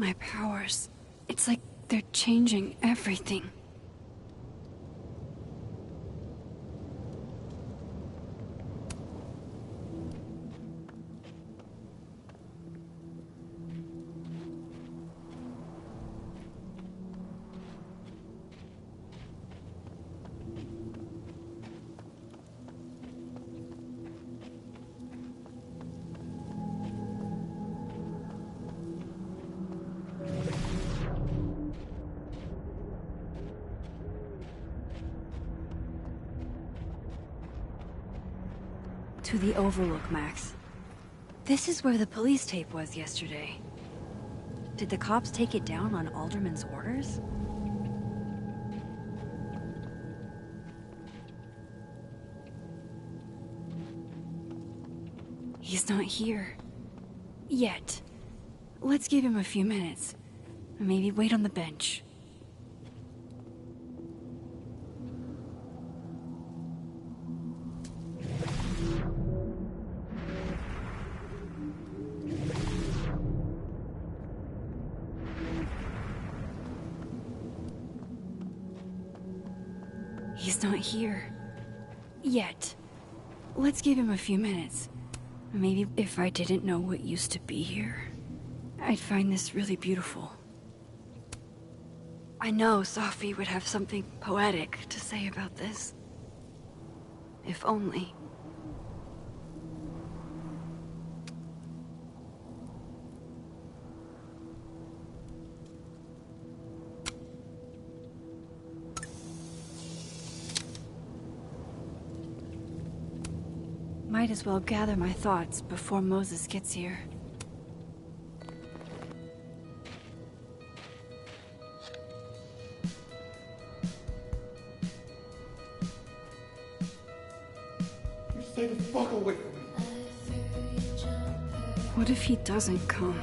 My powers. It's like they're changing everything. To the Overlook, Max. This is where the police tape was yesterday. Did the cops take it down on Alderman's orders? He's not here. Yet. Let's give him a few minutes. Maybe wait on the bench. He's not here. Yet. Let's give him a few minutes. Maybe if I didn't know what used to be here, I'd find this really beautiful. I know Sophie would have something poetic to say about this. If only. Might as well gather my thoughts before Moses gets here. You stay the fuck away from me. What if he doesn't come?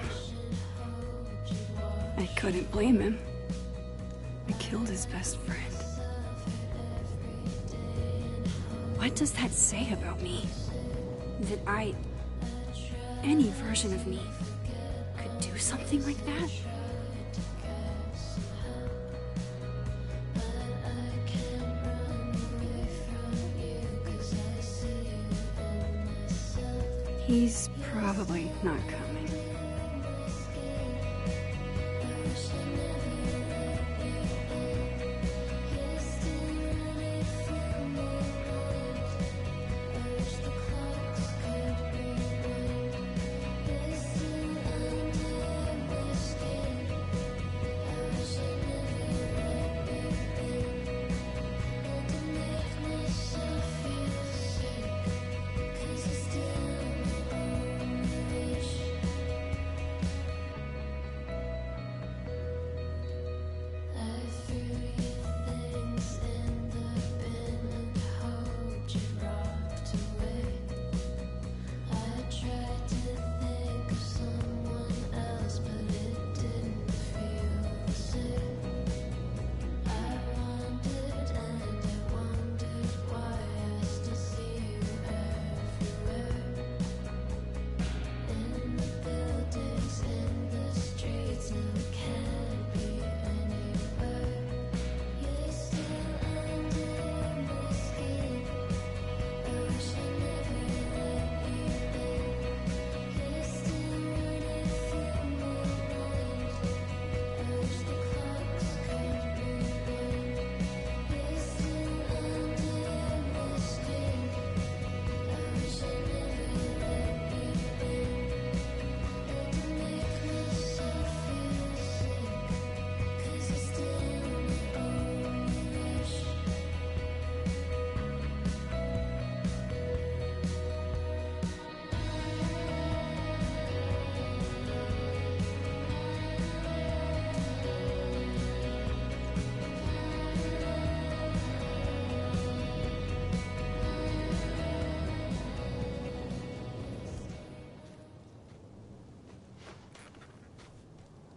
I couldn't blame him. I killed his best friend. What does that say about me? That any version of me, could do something like that? He's probably not coming.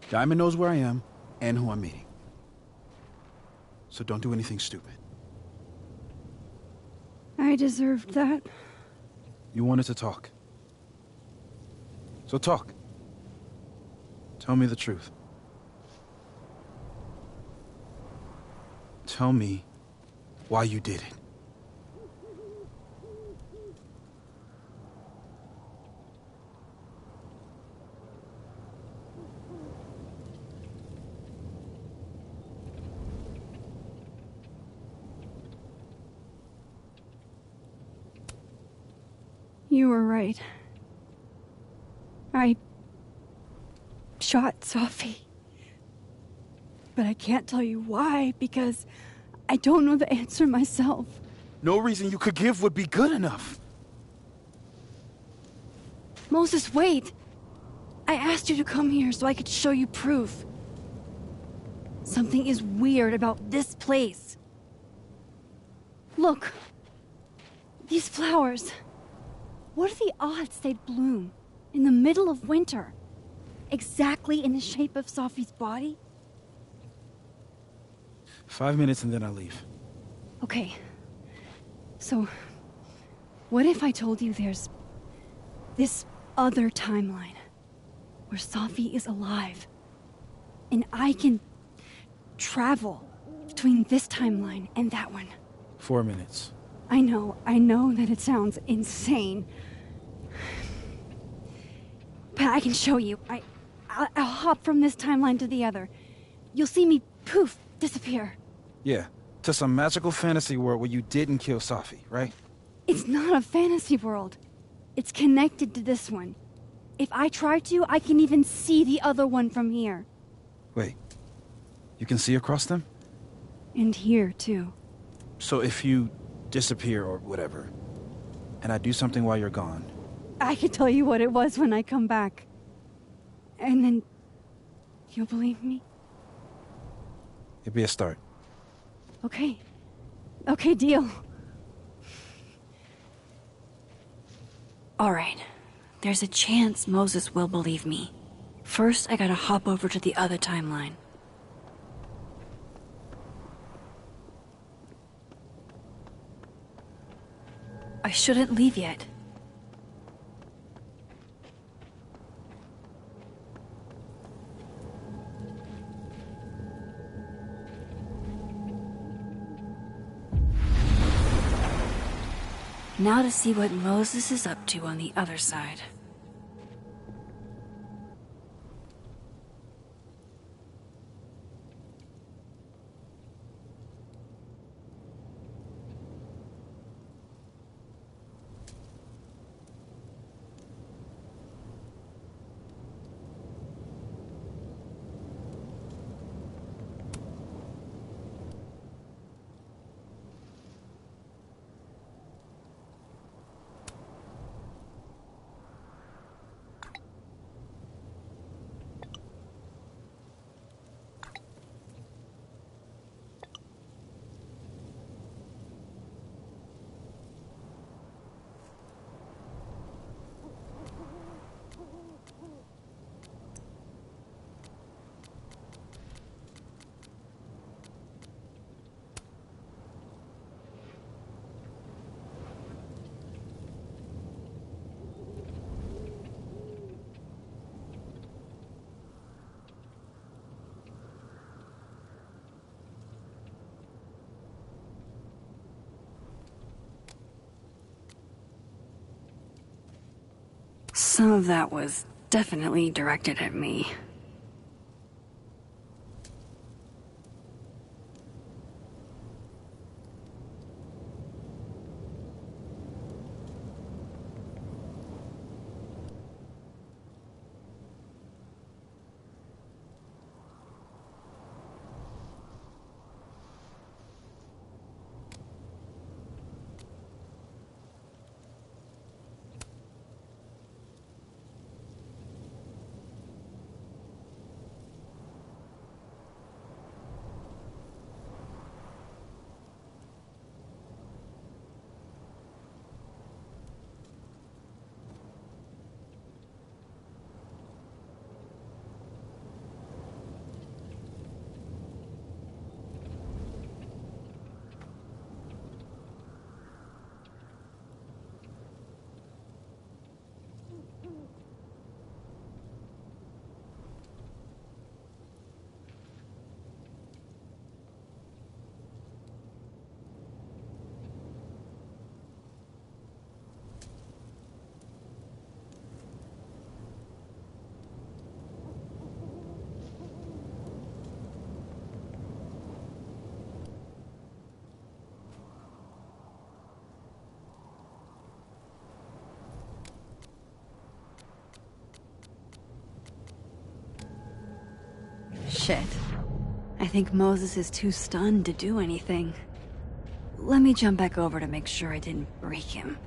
Diamond knows where I am and who I'm meeting. So don't do anything stupid. I deserved that. You wanted to talk. So talk. Tell me the truth. Tell me why you did it. You were right. I shot Sophie. But I can't tell you why, because I don't know the answer myself. No reason you could give would be good enough. Moses, wait! I asked you to come here so I could show you proof. Something is weird about this place. Look. These flowers. What are the odds they'd bloom in the middle of winter? Exactly in the shape of Sophie's body? 5 minutes and then I'll leave. Okay. So, what if I told you there's this other timeline where Sophie is alive and I can travel between this timeline and that one? 4 minutes. I know that it sounds insane. But I can show you. I'll hop from this timeline to the other. You'll see me, poof, disappear. Yeah, to some magical fantasy world where you didn't kill Sophie, right? It's not a fantasy world. It's connected to this one. If I try to, I can even see the other one from here. Wait, you can see across them? And here, too. So if you disappear or whatever, and I do something while you're gone... I can tell you what it was when I come back. And then... you'll believe me? It'd be a start. Okay. Okay, deal. All right. There's a chance Moses will believe me. First, I gotta hop over to the other timeline. I shouldn't leave yet. Now to see what Moses is up to on the other side. Some of that was definitely directed at me. Shit. I think Moses is too stunned to do anything. Let me jump back over to make sure I didn't break him.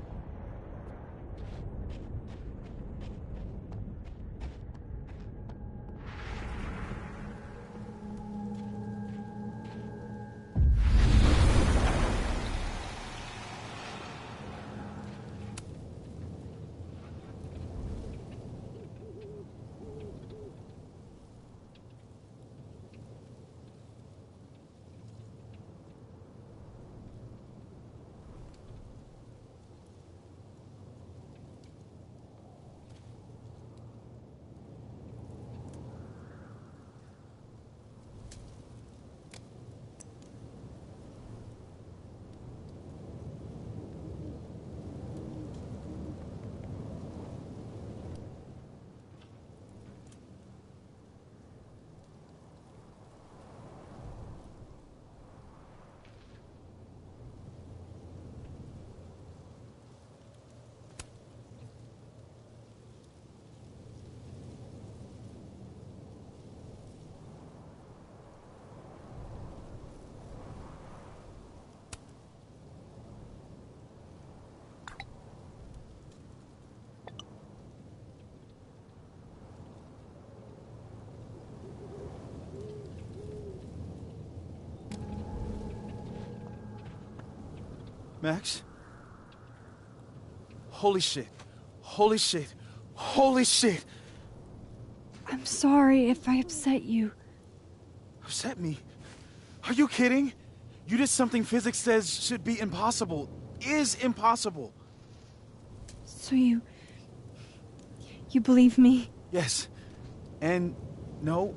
Max? Holy shit. Holy shit. Holy shit! I'm sorry if I upset you. Upset me? Are you kidding? You did something physics says should be impossible. Is impossible. So you believe me? Yes. And no.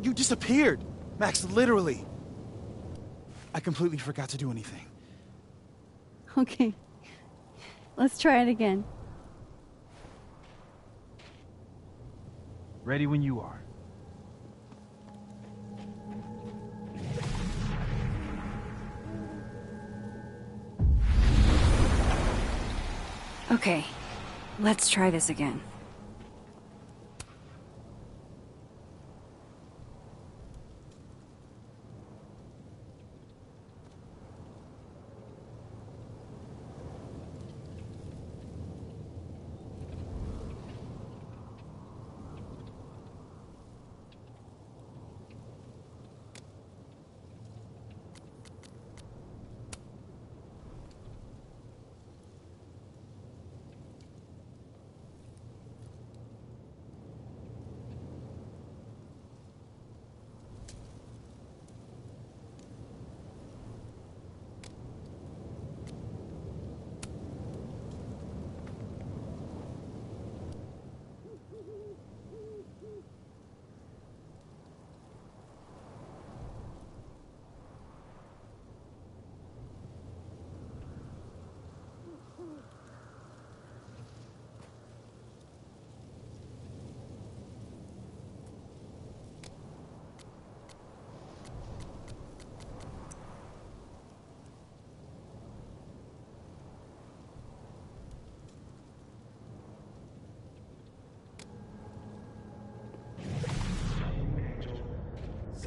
You disappeared. Max, literally. I completely forgot to do anything. Okay. Let's try it again. Ready when you are. Okay. Let's try this again.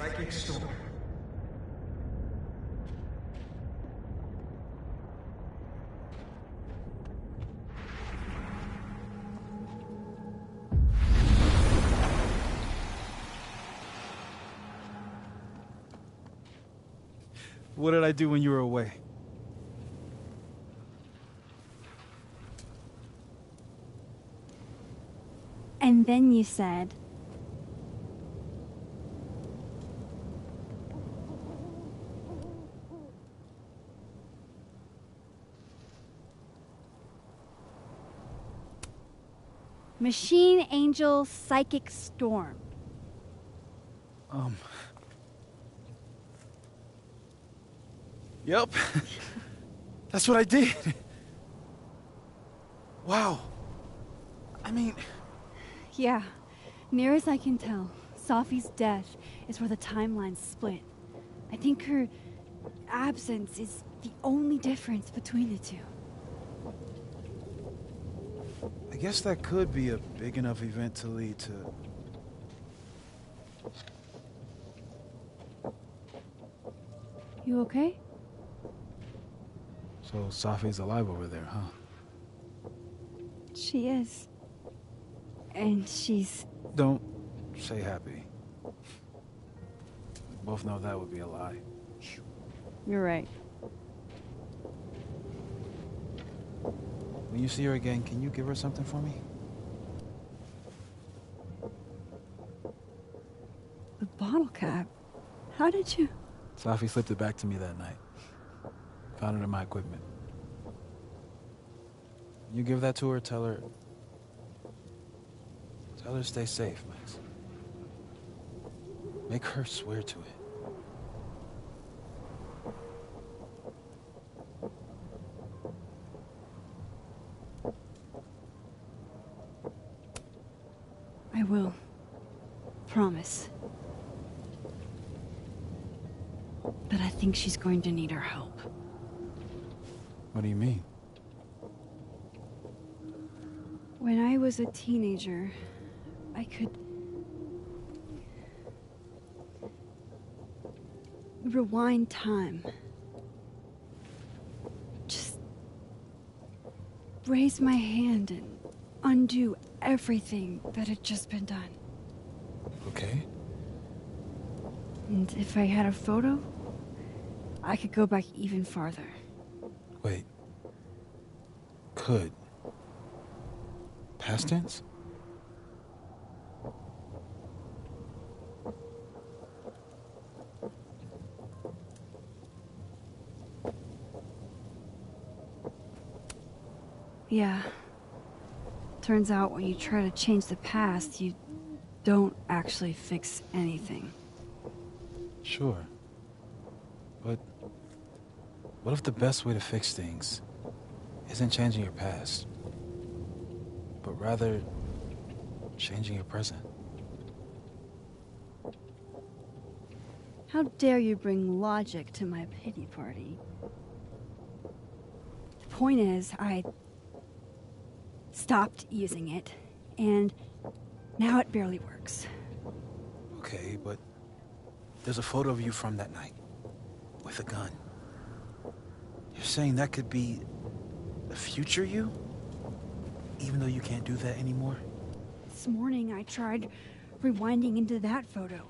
Psychic storm. What did I do when you were away? And then you said... Machine Angel Psychic Storm. Yep. That's what I did. Wow. I mean... Yeah, near as I can tell, Safi's death is where the timelines split. I think her absence is the only difference between the two. I guess that could be a big enough event to lead to... You okay? So Safi's alive over there, huh? She is. And she's... Don't say happy. We both know that would be a lie. You're right. When you see her again, can you give her something for me? The bottle cap? How did you... Safi slipped it back to me that night. Found it in my equipment. You give that to her, tell her to stay safe, Max. Make her swear to it. I will. Promise. But I think she's going to need our help. What do you mean? When I was a teenager, I could... rewind time. Just... raise my hand and undo everything that had just been done. Okay. And if I had a photo, I could go back even farther. Wait. Could. Past tense? Yeah. Turns out when you try to change the past, you don't actually fix anything. Sure. But what if the best way to fix things isn't changing your past, but rather changing your present? How dare you bring logic to my pity party? The point is, I stopped using it, and now it barely works. Okay, but there's a photo of you from that night, with a gun. You're saying that could be the future you? Even though you can't do that anymore? This morning I tried rewinding into that photo.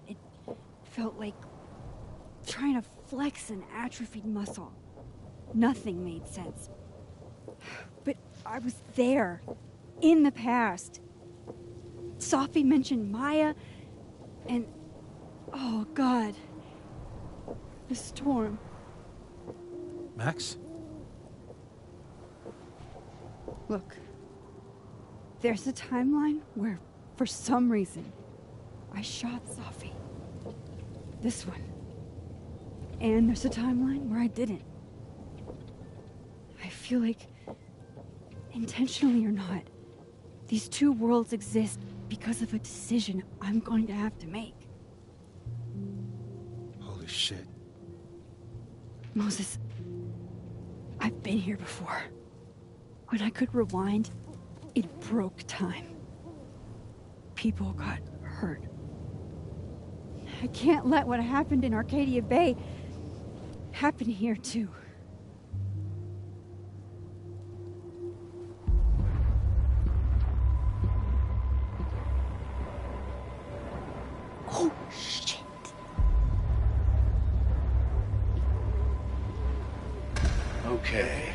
It felt like trying to flex an atrophied muscle. Nothing made sense. But I was there, in the past. Safi mentioned Maya, and... oh, God. The storm. Max? Look. There's a timeline where, for some reason, I shot Safi. This one. And there's a timeline where I didn't. I feel like, intentionally or not, these two worlds exist because of a decision I'm going to have to make. Holy shit. Moses, I've been here before. When I could rewind, it broke time. People got hurt. I can't let what happened in Arcadia Bay happen here too. Oh, shit. Okay.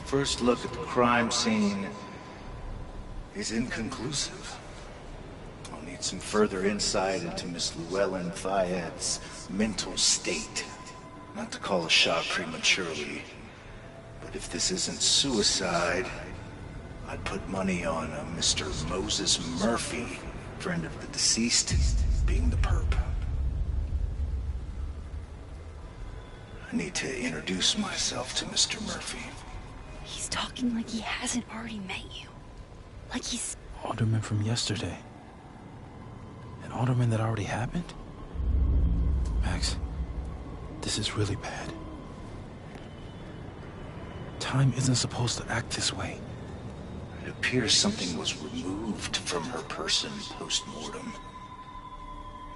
First look at the crime scene is inconclusive. I'll need some further insight into Miss Llewellyn Fayette's mental state. Not to call a shot prematurely, but if this isn't suicide, I'd put money on a Mr. Moses Murphy, friend of the deceased, being the perp. I need to introduce myself to Mr. Murphy. He's talking like he hasn't already met you. Like he's... Alderman from yesterday. An alderman that already happened? Max, this is really bad. Time isn't supposed to act this way. It appears something was removed from her person post-mortem.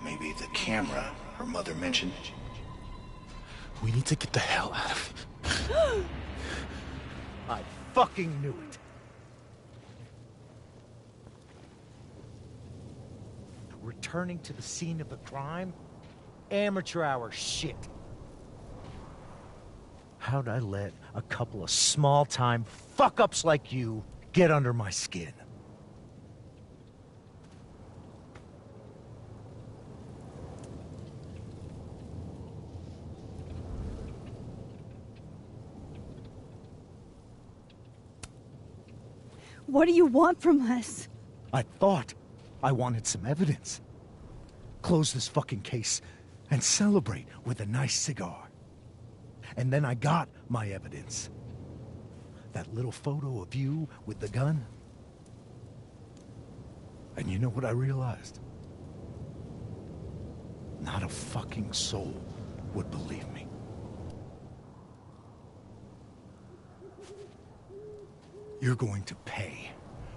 Maybe the camera her mother mentioned. We need to get the hell out of here. I fucking knew it. Returning to the scene of the crime? Amateur hour shit. How'd I let a couple of small-time fuck-ups like you get under my skin? What do you want from us? I thought I wanted some evidence. Close this fucking case and celebrate with a nice cigar. And then I got my evidence. That little photo of you with the gun. And you know what I realized? Not a fucking soul would believe me. You're going to pay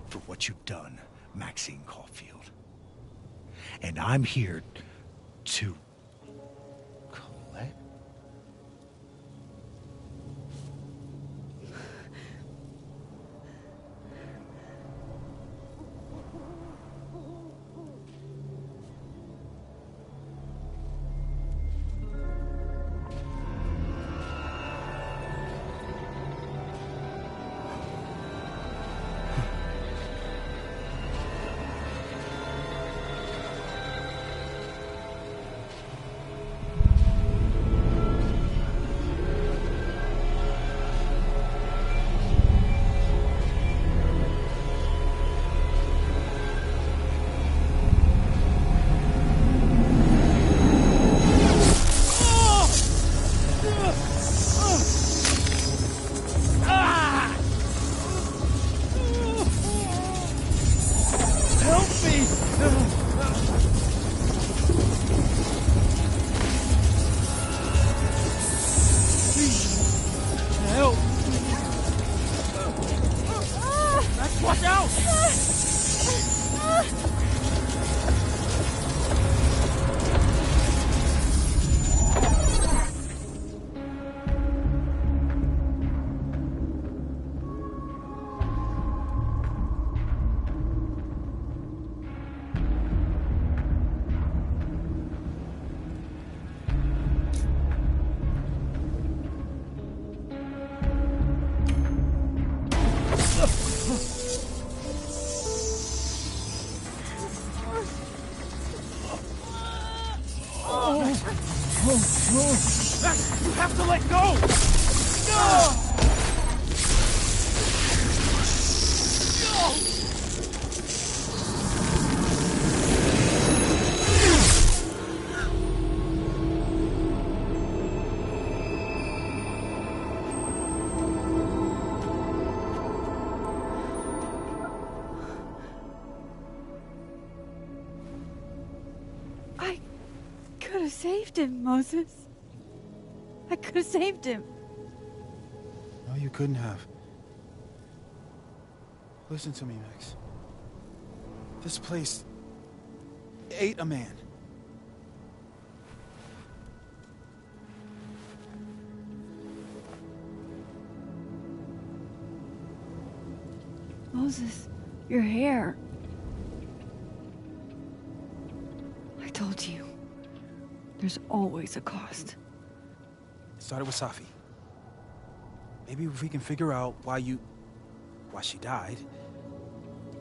for what you've done, Maxine Caulfield. And I'm here to collect. You have to let go! I could have saved him, Moses. I could have saved him. No, you couldn't have. Listen to me, Max. This place ate a man. Moses, your hair. I told you. There's always a cost. It started with Safi. Maybe if we can figure out why she died,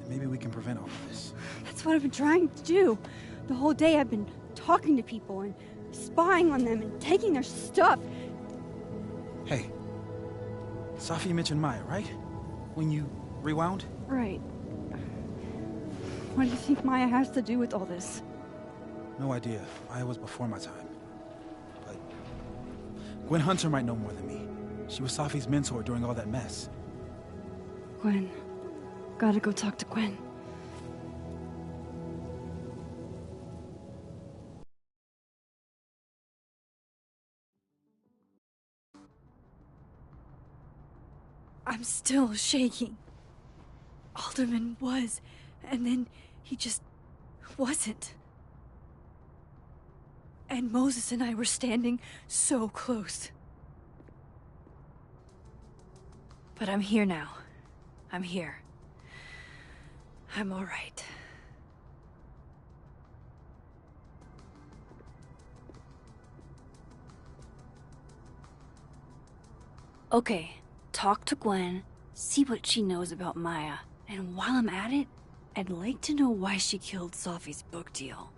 maybe we can prevent all of this. That's what I've been trying to do. The whole day I've been talking to people and spying on them and taking their stuff. Hey, Safi mentioned Maya, right? When you rewound? Right. What do you think Maya has to do with all this? No idea. Maya was before my time. But Gwen Hunter might know more than me. She was Safi's mentor during all that mess. Gwen. Gotta go talk to Gwen. I'm still shaking. Alderman was, and then he just wasn't. And Moses and I were standing so close. But I'm here now. I'm here. I'm all right. Okay, talk to Gwen, see what she knows about Maya, and while I'm at it, I'd like to know why she killed Sophie's book deal.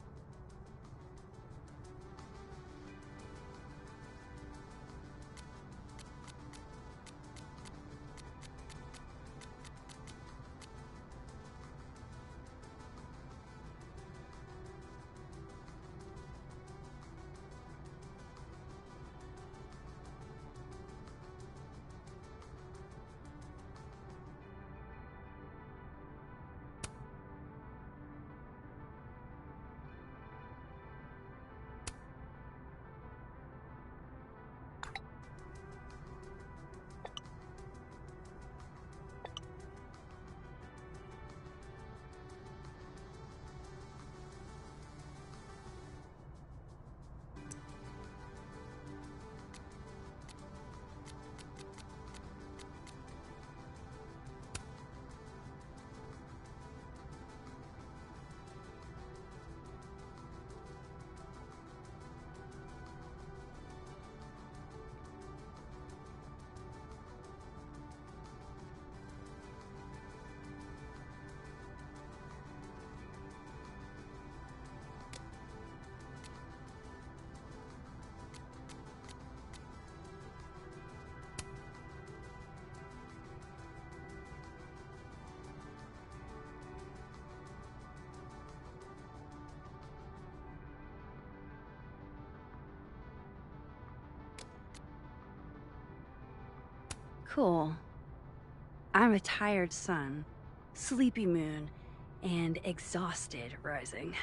Cool. I'm a tired sun, sleepy moon, and exhausted rising.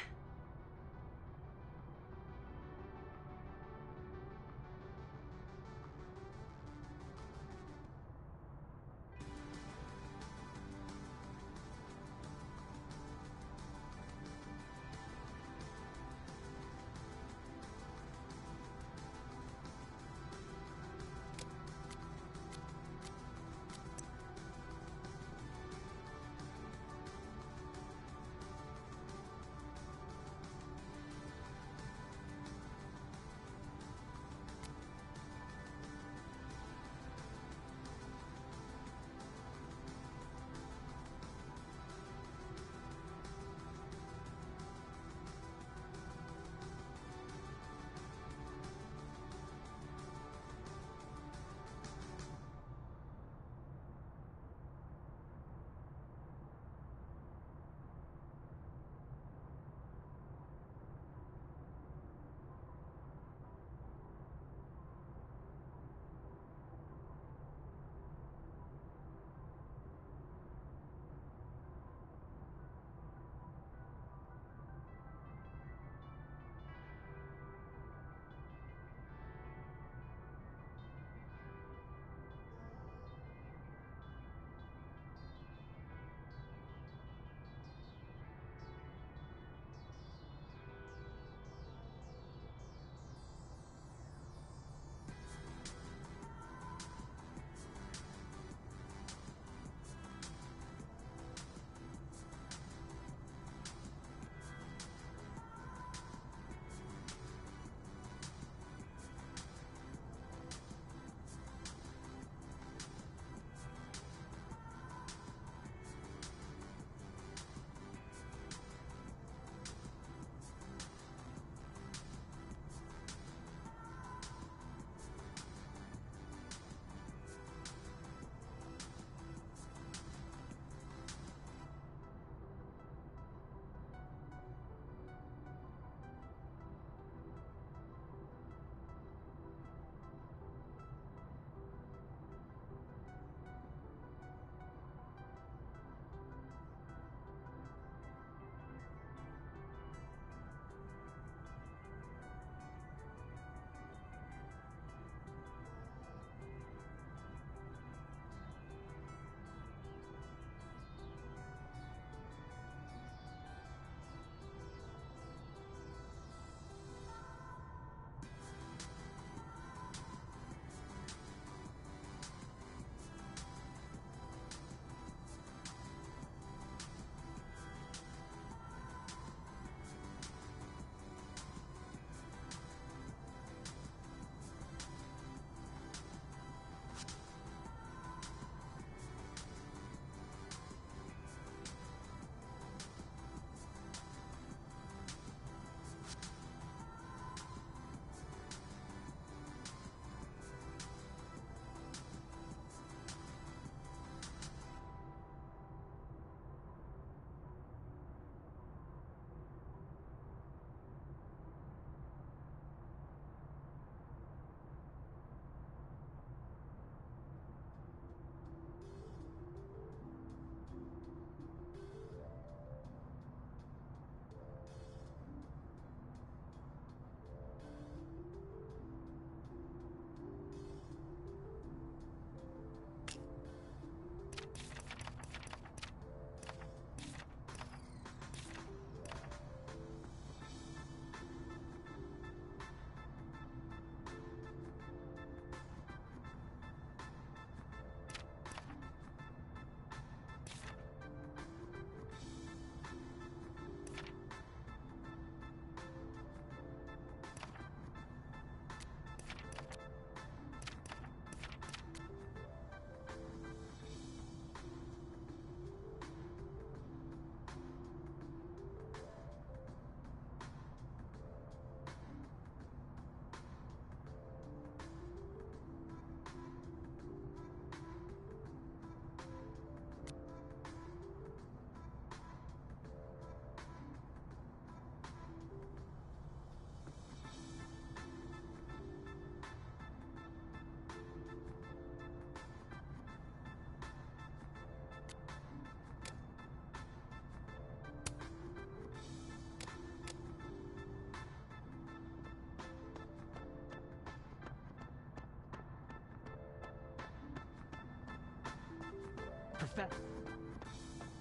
Professor.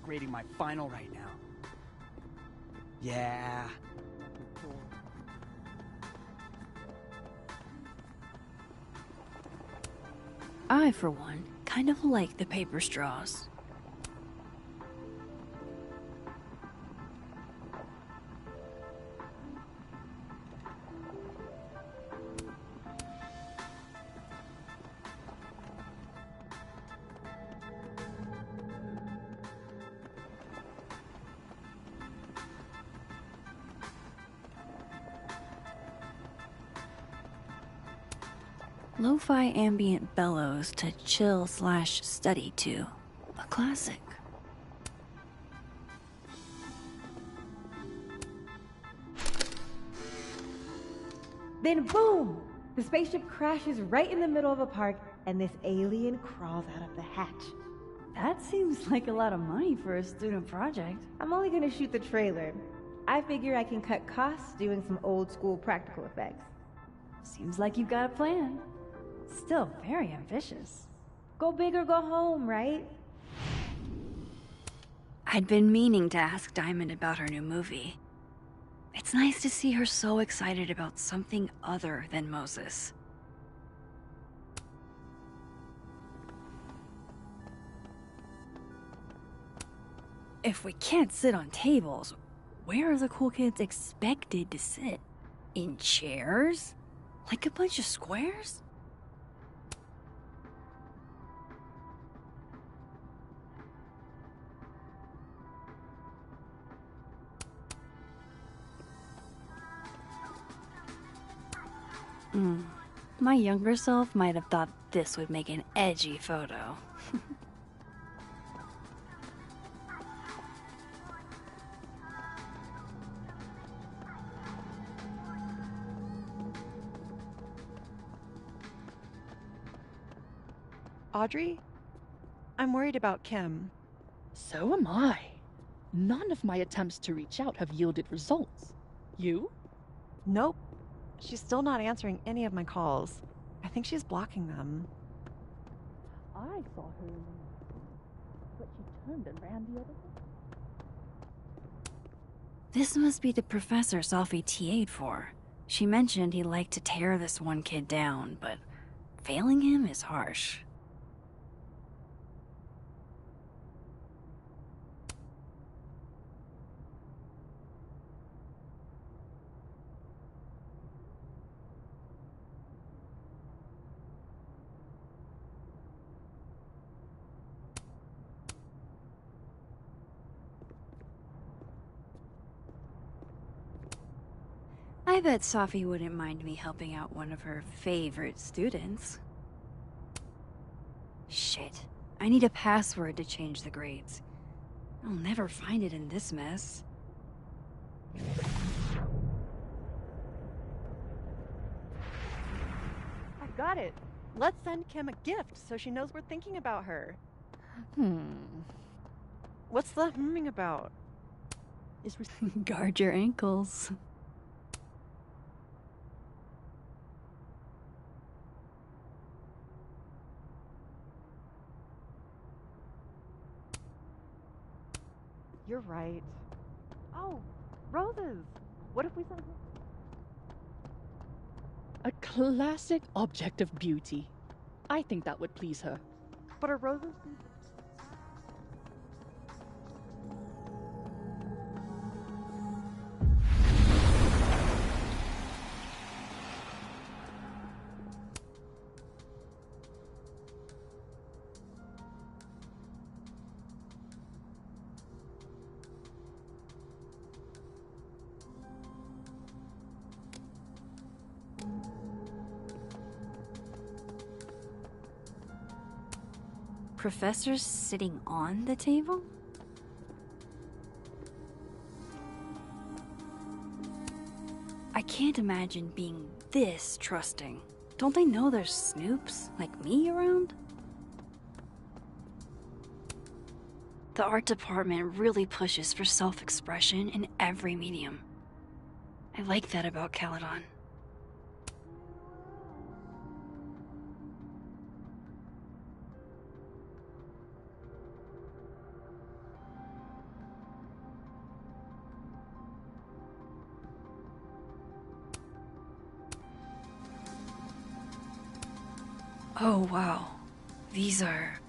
Grading my final right now. Yeah. I, for one, kind of like the paper straws. Lo-fi ambient bellows to chill/study to. A classic. Then boom! The spaceship crashes right in the middle of a park, and this alien crawls out of the hatch. That seems like a lot of money for a student project. I'm only gonna shoot the trailer. I figure I can cut costs doing some old school practical effects. Seems like you've got a plan. Still very ambitious. Go big or go home, right? I'd been meaning to ask Diamond about her new movie. It's nice to see her so excited about something other than Moses. If we can't sit on tables, where are the cool kids expected to sit? In chairs? Like a bunch of squares? My younger self might have thought this would make an edgy photo. Audrey? I'm worried about Kim. So am I. None of my attempts to reach out have yielded results. You? Nope. She's still not answering any of my calls. I think she's blocking them. I saw her in the but she turned and ran the other way. This must be the professor Sophie TA'd for. She mentioned he liked to tear this one kid down, but failing him is harsh. I bet Sophie wouldn't mind me helping out one of her favorite students. Shit. I need a password to change the grades. I'll never find it in this mess. I got it. Let's send Kim a gift so she knows we're thinking about her. What's the humming about? Guard your ankles. You're right. Oh, roses! What if we sent A classic object of beauty. I think that would please her. But are roses... Professors sitting on the table? I can't imagine being this trusting. Don't they know there's snoops like me around? The art department really pushes for self-expression in every medium. I like that about Caledon. Oh, wow. These are,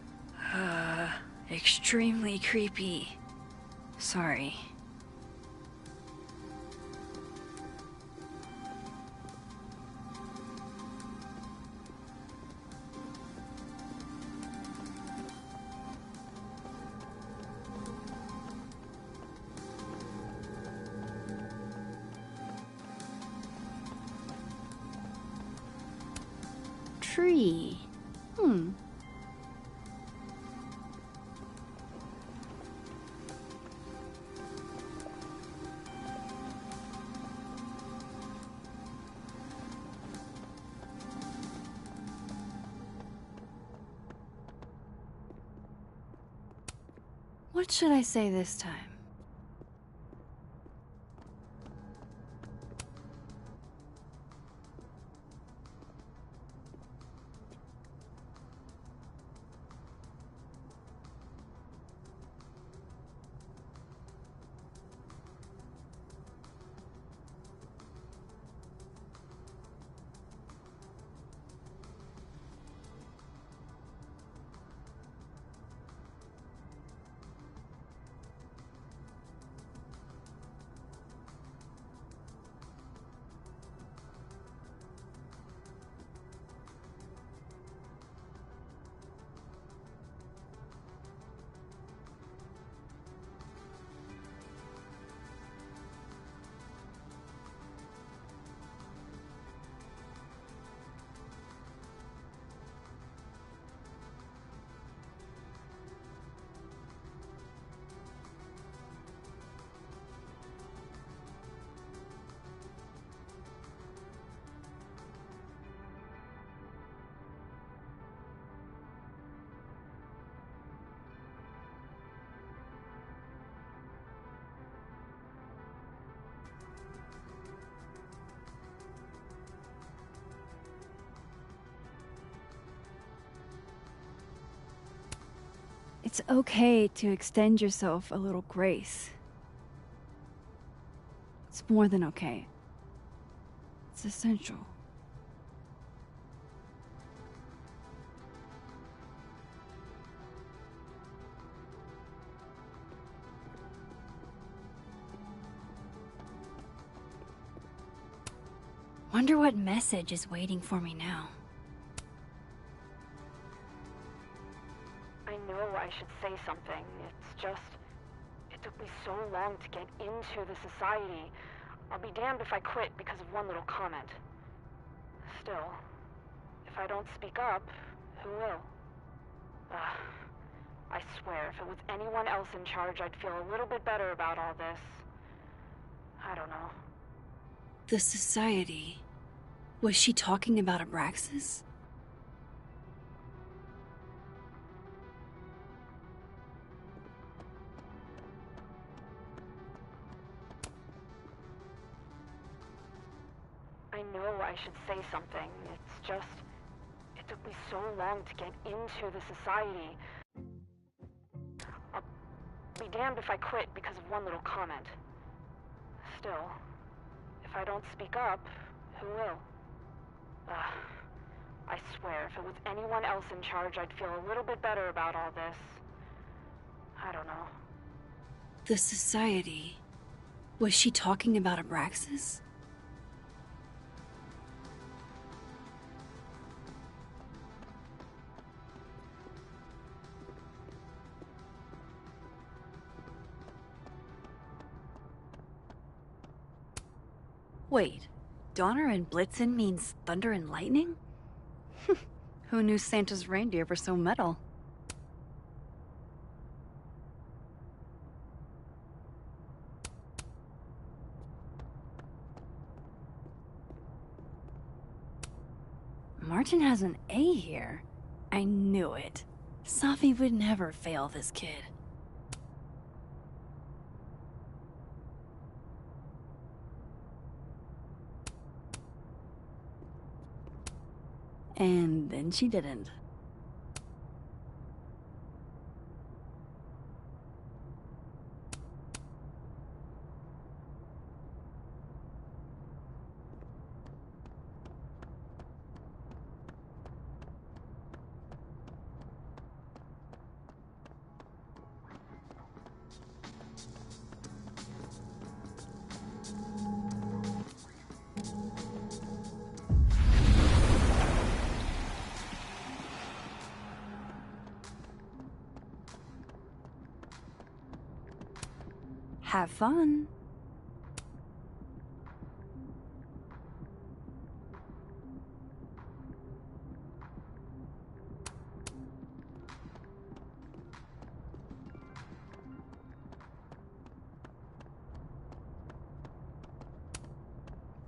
extremely creepy. Sorry. Tree. What should I say this time? It's okay to extend yourself a little grace. It's more than okay. It's essential. Wonder what message is waiting for me now. I know I should say something. It's just... it took me so long to get into the society. I'll be damned if I quit because of one little comment. Still, if I don't speak up, who will? I swear, if it was anyone else in charge, I'd feel a little bit better about all this. I don't know. The society. Was she talking about Abraxas? I know I should say something. It's just... it took me so long to get into the society. I'll be damned if I quit because of one little comment. Still, if I don't speak up, who will? I swear, if it was anyone else in charge, I'd feel a little bit better about all this. I don't know. The society. Was she talking about Abraxas? Wait, Donner and Blitzen means thunder and lightning? Who knew Santa's reindeer were so metal? Martin has an A here. I knew it. Safi would never fail this kid. And then she didn't. Have fun.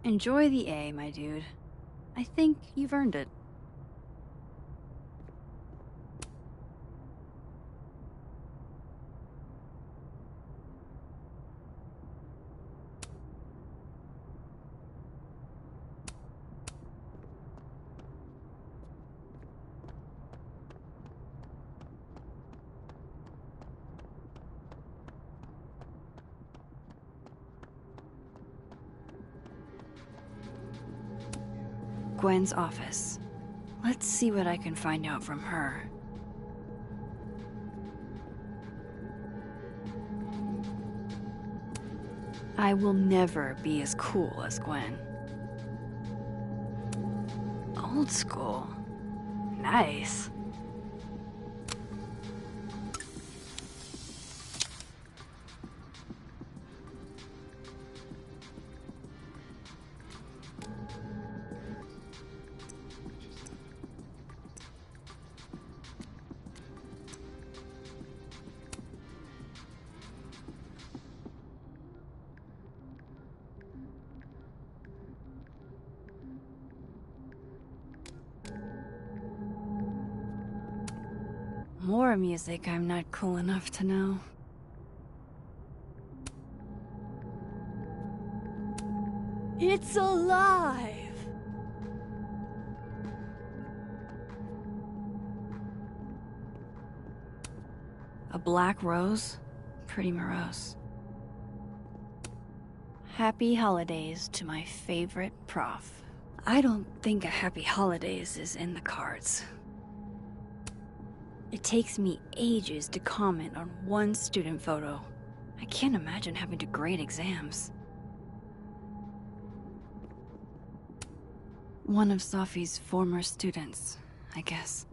Enjoy the A, my dude. I think you've earned it. Gwen's office. Let's see what I can find out from her. I will never be as cool as Gwen. Old school. Nice. More music I'm not cool enough to know. It's alive! A black rose? Pretty morose. Happy holidays to my favorite prof. I don't think a happy holidays is in the cards. It takes me ages to comment on one student photo. I can't imagine having to grade exams. One of Sophie's former students, I guess.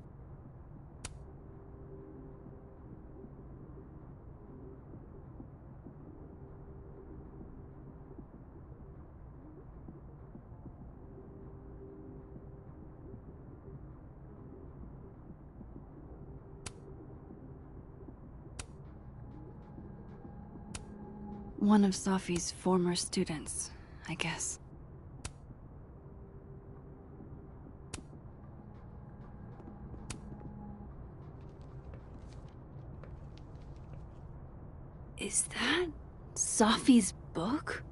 One of Sophie's former students, I guess. Is that Sophie's book?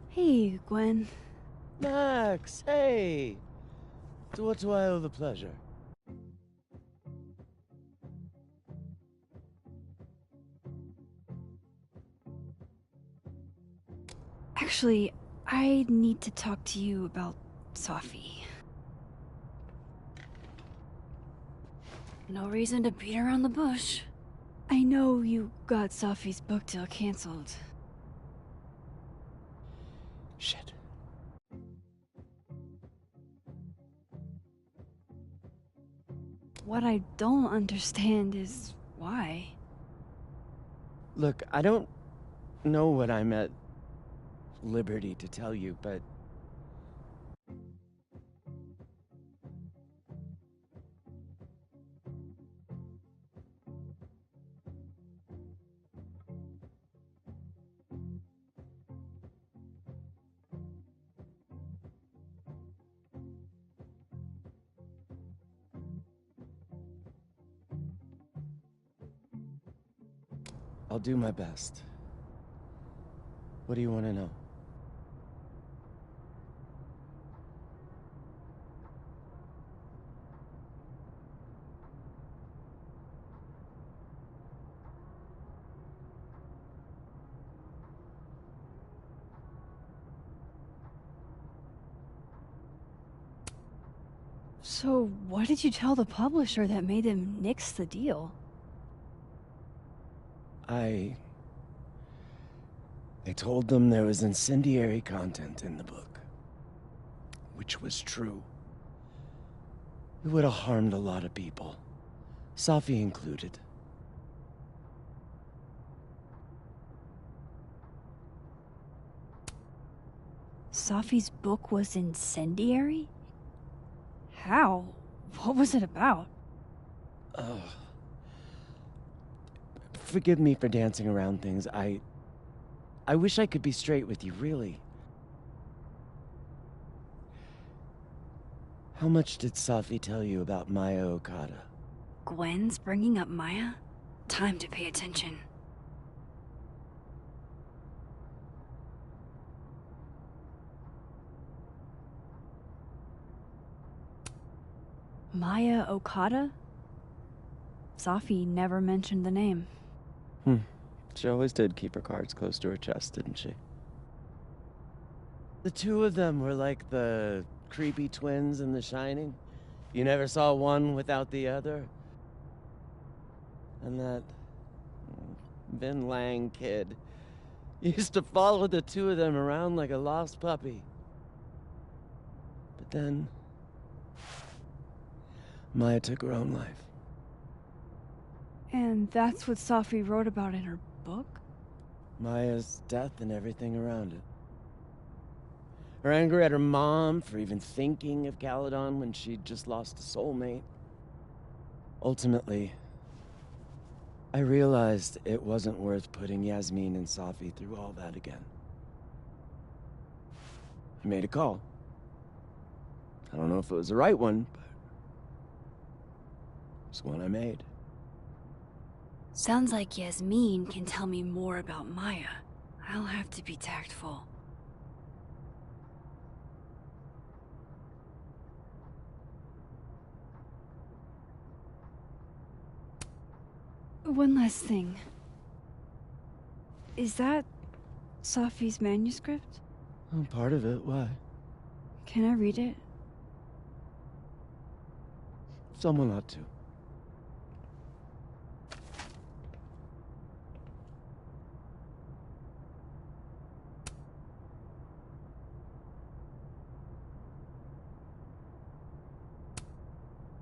Hey, Gwen. Max, hey! To what do I owe the pleasure? Actually, I need to talk to you about Sophie. No reason to beat around the bush. I know you got Sophie's book deal canceled. Shit. What I don't understand is why. Look, I don't know what I'm at liberty to tell you, but I'll do my best. What do you want to know? So, what did you tell the publisher that made them nix the deal? I told them there was incendiary content in the book. Which was true. It would have harmed a lot of people. Sophie included. Safi's book was incendiary? How? What was it about? Oh. Forgive me for dancing around things. I wish I could be straight with you, really. How much did Safi tell you about Maya Okada? Gwen's bringing up Maya? Time to pay attention. Maya Okada? Safi never mentioned the name. She always did keep her cards close to her chest, didn't she? The two of them were like the creepy twins in The Shining. You never saw one without the other. And that Vin Lang kid used to follow the two of them around like a lost puppy. But then Maya took her own life. And that's what Safi wrote about in her book? Maya's death and everything around it. Her anger at her mom for even thinking of Caledon when she'd just lost a soulmate. Ultimately, I realized it wasn't worth putting Yasmin and Safi through all that again. I made a call. I don't know if it was the right one, but it's one I made. Sounds like Yasmin can tell me more about Maya. I'll have to be tactful. One last thing. Is that Safi's manuscript? Oh, part of it. Why? Can I read it? Someone ought to.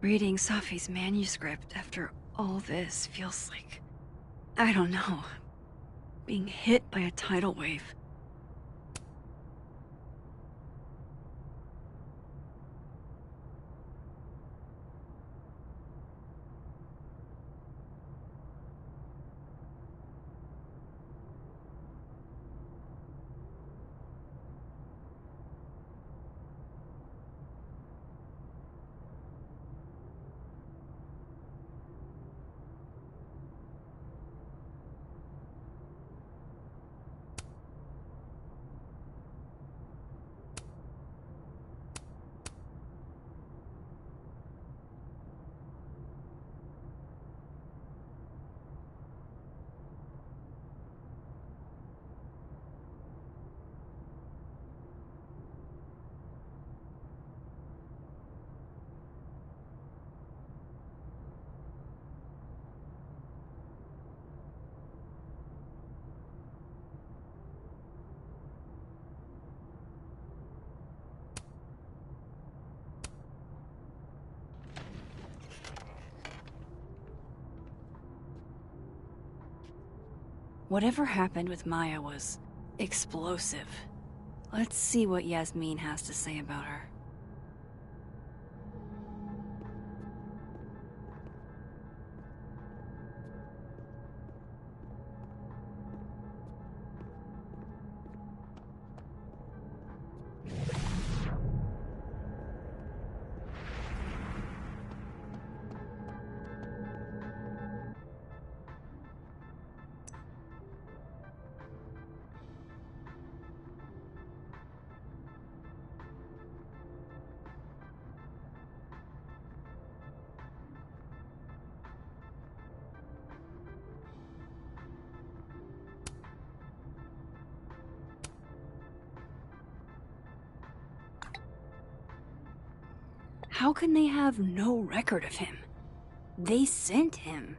Reading Safi's manuscript after all this feels like, I don't know, being hit by a tidal wave. Whatever happened with Maya was explosive. Let's see what Yasmin has to say about her. How can they have no record of him? They sent him.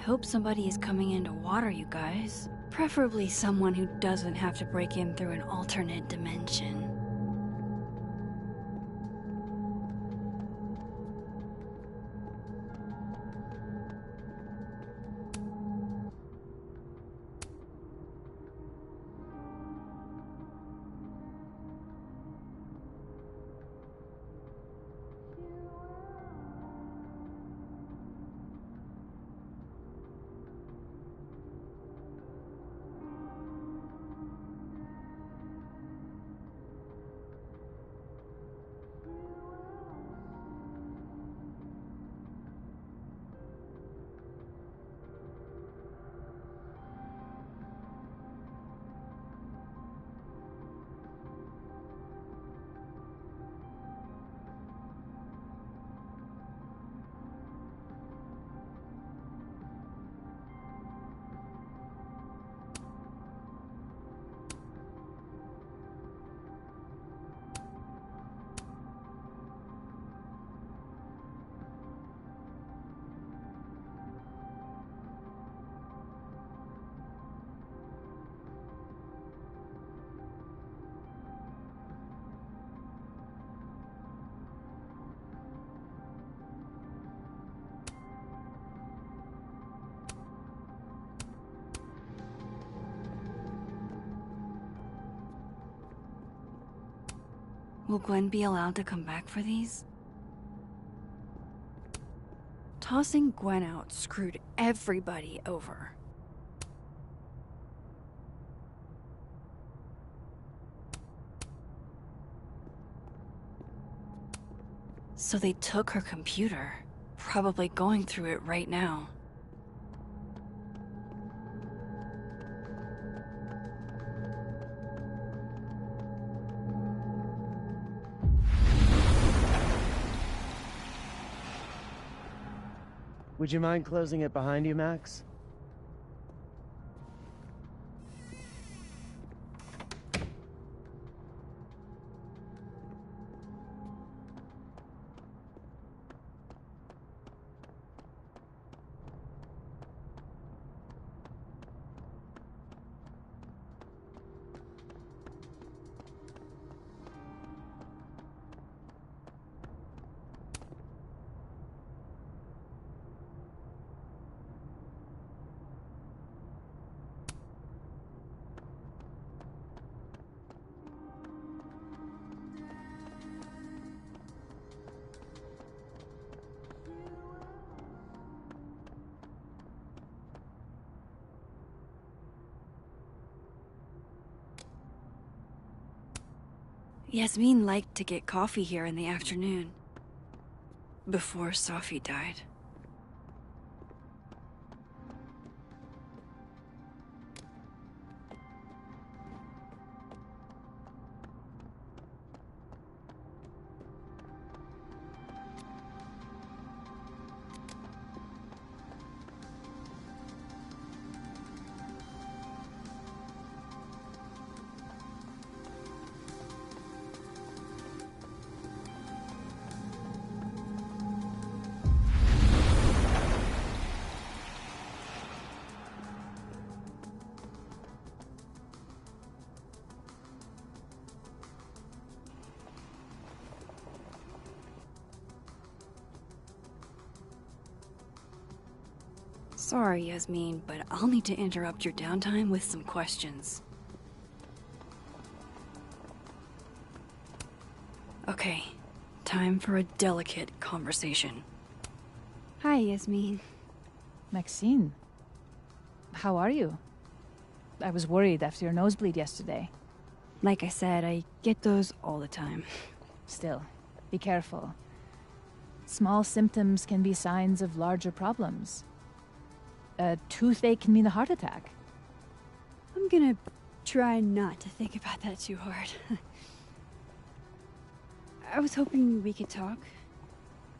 hope somebody is coming in to water you guys. Preferably someone who doesn't have to break in through an alternate dimension. Will Gwen be allowed to come back for these? Tossing Gwen out screwed everybody over. So they took her computer, probably going through it right now. Would you mind closing it behind you, Max? Yasmin liked to get coffee here in the afternoon. Before Sophie died. Sorry, Yasmin, but I'll need to interrupt your downtime with some questions. Okay, time for a delicate conversation. Hi, Yasmin. Maxine, how are you? I was worried after your nosebleed yesterday. Like I said, I get those all the time. Still, be careful. Small symptoms can be signs of larger problems. A toothache can mean a heart attack. I'm gonna try not to think about that too hard. I was hoping we could talk.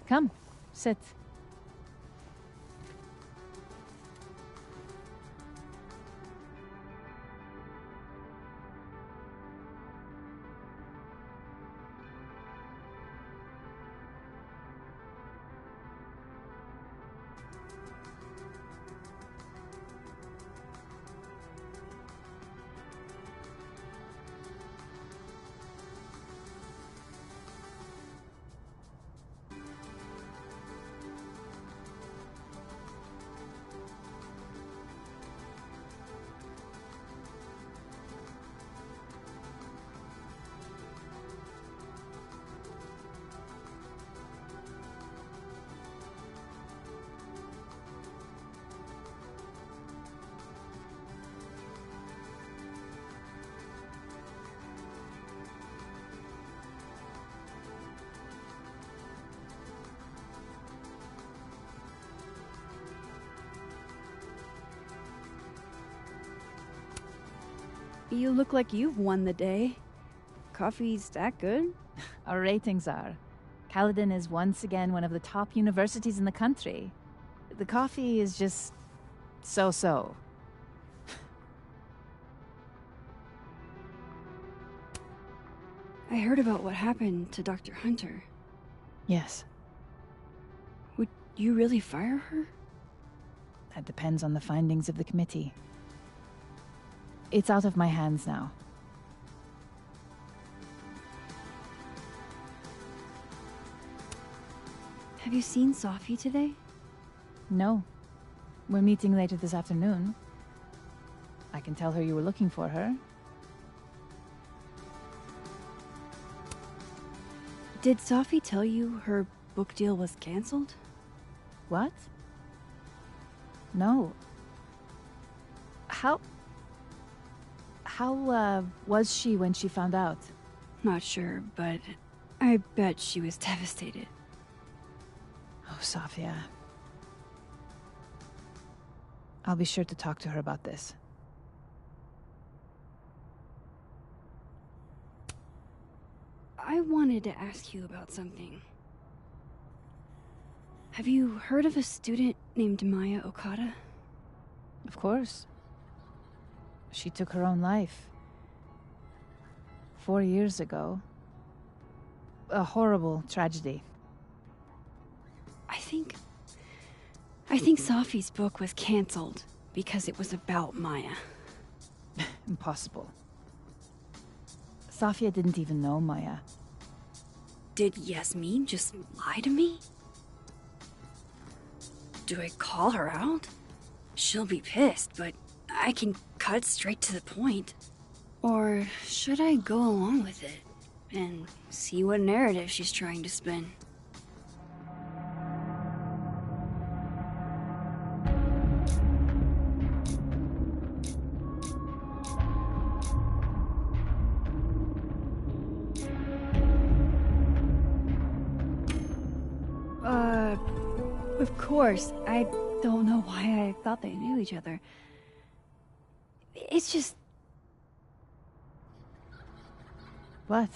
Come, sit. You look like you've won the day. Coffee's that good? Our ratings are. Caledon is once again one of the top universities in the country. The coffee is just so-so. I heard about what happened to Dr. Hunter. Yes. Would you really fire her? That depends on the findings of the committee. It's out of my hands now. Have you seen Sophie today? No. We're meeting later this afternoon. I can tell her you were looking for her. Did Sophie tell you her book deal was canceled? What? No. How was she when she found out? Not sure, but I bet she was devastated. Oh, Sophia. I'll be sure to talk to her about this. I wanted to ask you about something. Have you heard of a student named Maya Okada? Of course. She took her own life. 4 years ago. A horrible tragedy. I think Sophie's book was canceled because it was about Maya. Impossible. Sophia didn't even know Maya. Did Yasmin just lie to me? Do I call her out? She'll be pissed, but I can cut straight to the point. Or should I go along with it and see what narrative she's trying to spin? Of course. I don't know why I thought they knew each other. It's just... What?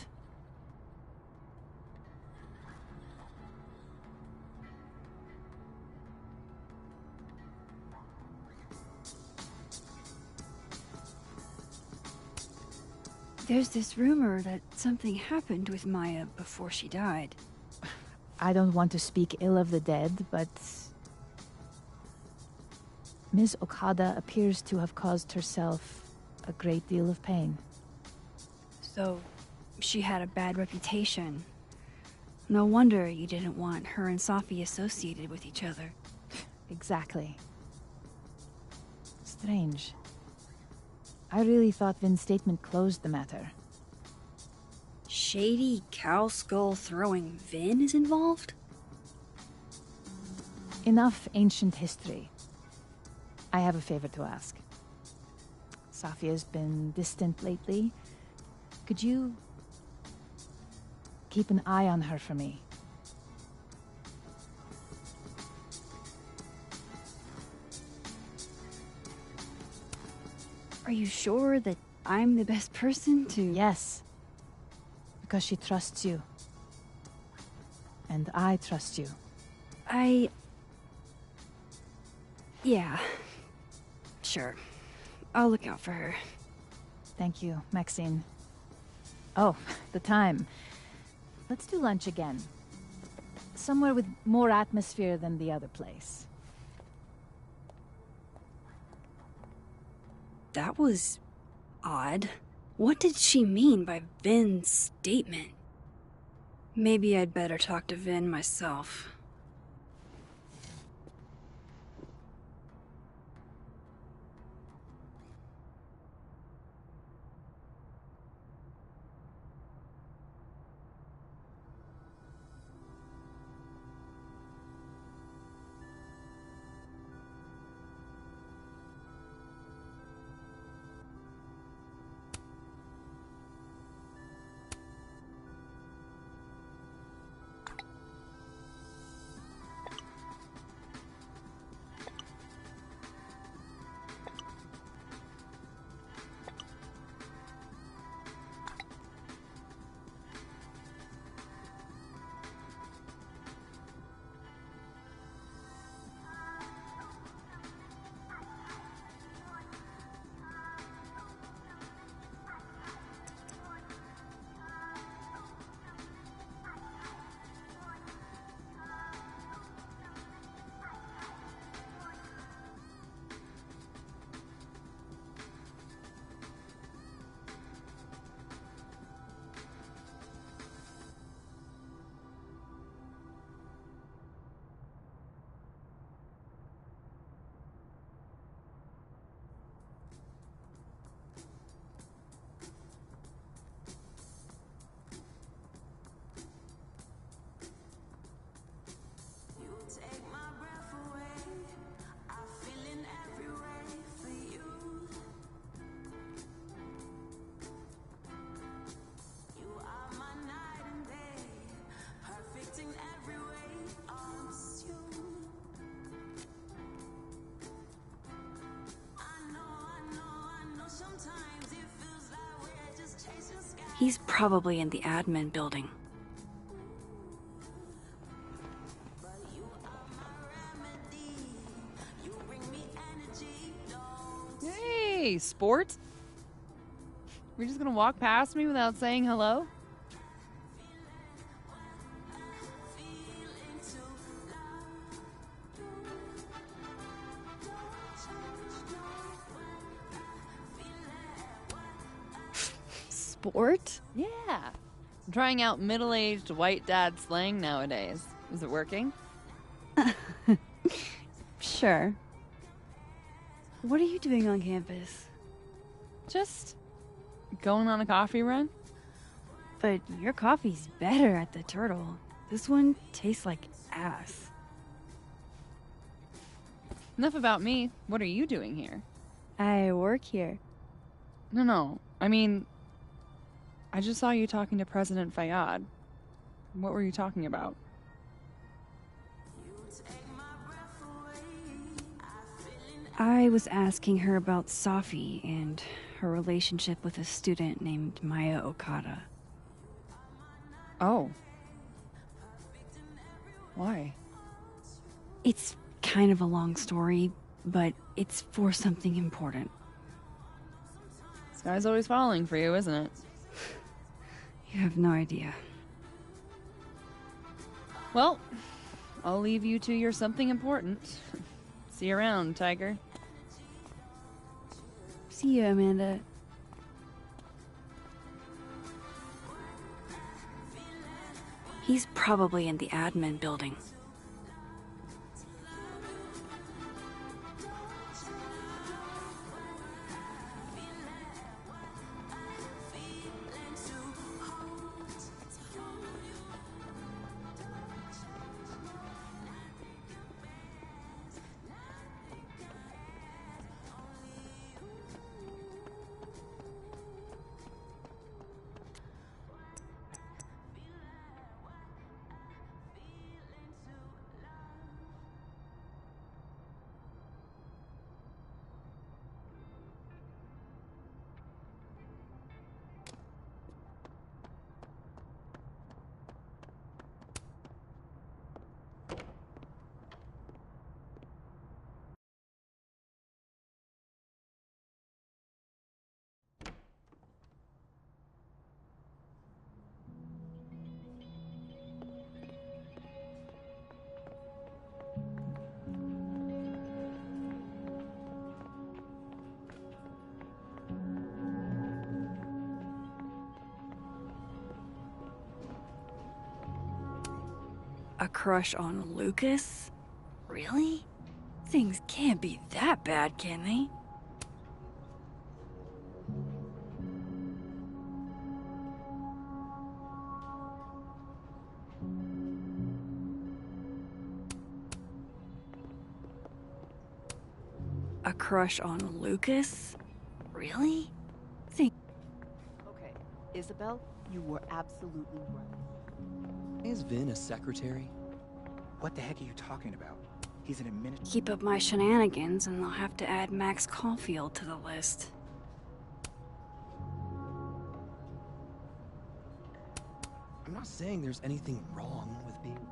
There's this rumor that something happened with Maya before she died. I don't want to speak ill of the dead, but... Ms. Okada appears to have caused herself a great deal of pain. So, she had a bad reputation. No wonder you didn't want her and Sophie associated with each other. Exactly. Strange. I really thought Vin's statement closed the matter. Shady cow skull throwing Vin is involved? Enough ancient history. I have a favor to ask. Sophia's been distant lately. Could you keep an eye on her for me? Are you sure that I'm the best person to... Yes. Because she trusts you. And I trust you. Yeah. Sure. I'll look out for her. Thank you, Maxine. Oh, the time. Let's do lunch again. Somewhere with more atmosphere than the other place. That was... odd. What did she mean by Vin's statement? Maybe I'd better talk to Vin myself. He's probably in the admin building. Hey, sport. We're just gonna walk past me without saying hello? Sport? Yeah. I'm trying out middle-aged white dad slang nowadays. Is it working? Sure. What are you doing on campus? Just going on a coffee run. But your coffee's better at the Turtle. This one tastes like ass. Enough about me. What are you doing here? I work here. No. I mean, I just saw you talking to President Fayyad. What were you talking about? I was asking her about Safi and her relationship with a student named Maya Okada. Oh. Why? It's kind of a long story, but it's for something important. Sky's always falling for you, isn't it? You have no idea. Well, I'll leave you to your something important. See you around, Tiger. See you, Amanda. He's probably in the admin building. A crush on Lucas? Really? Things can't be that bad, can they? A crush on Lucas? Really? Okay, Isabel, you were absolutely right. Is Vin a secretary? What the heck are you talking about? He's an administrator. Keep up my shenanigans and they'll have to add Max Caulfield to the list. I'm not saying there's anything wrong with being...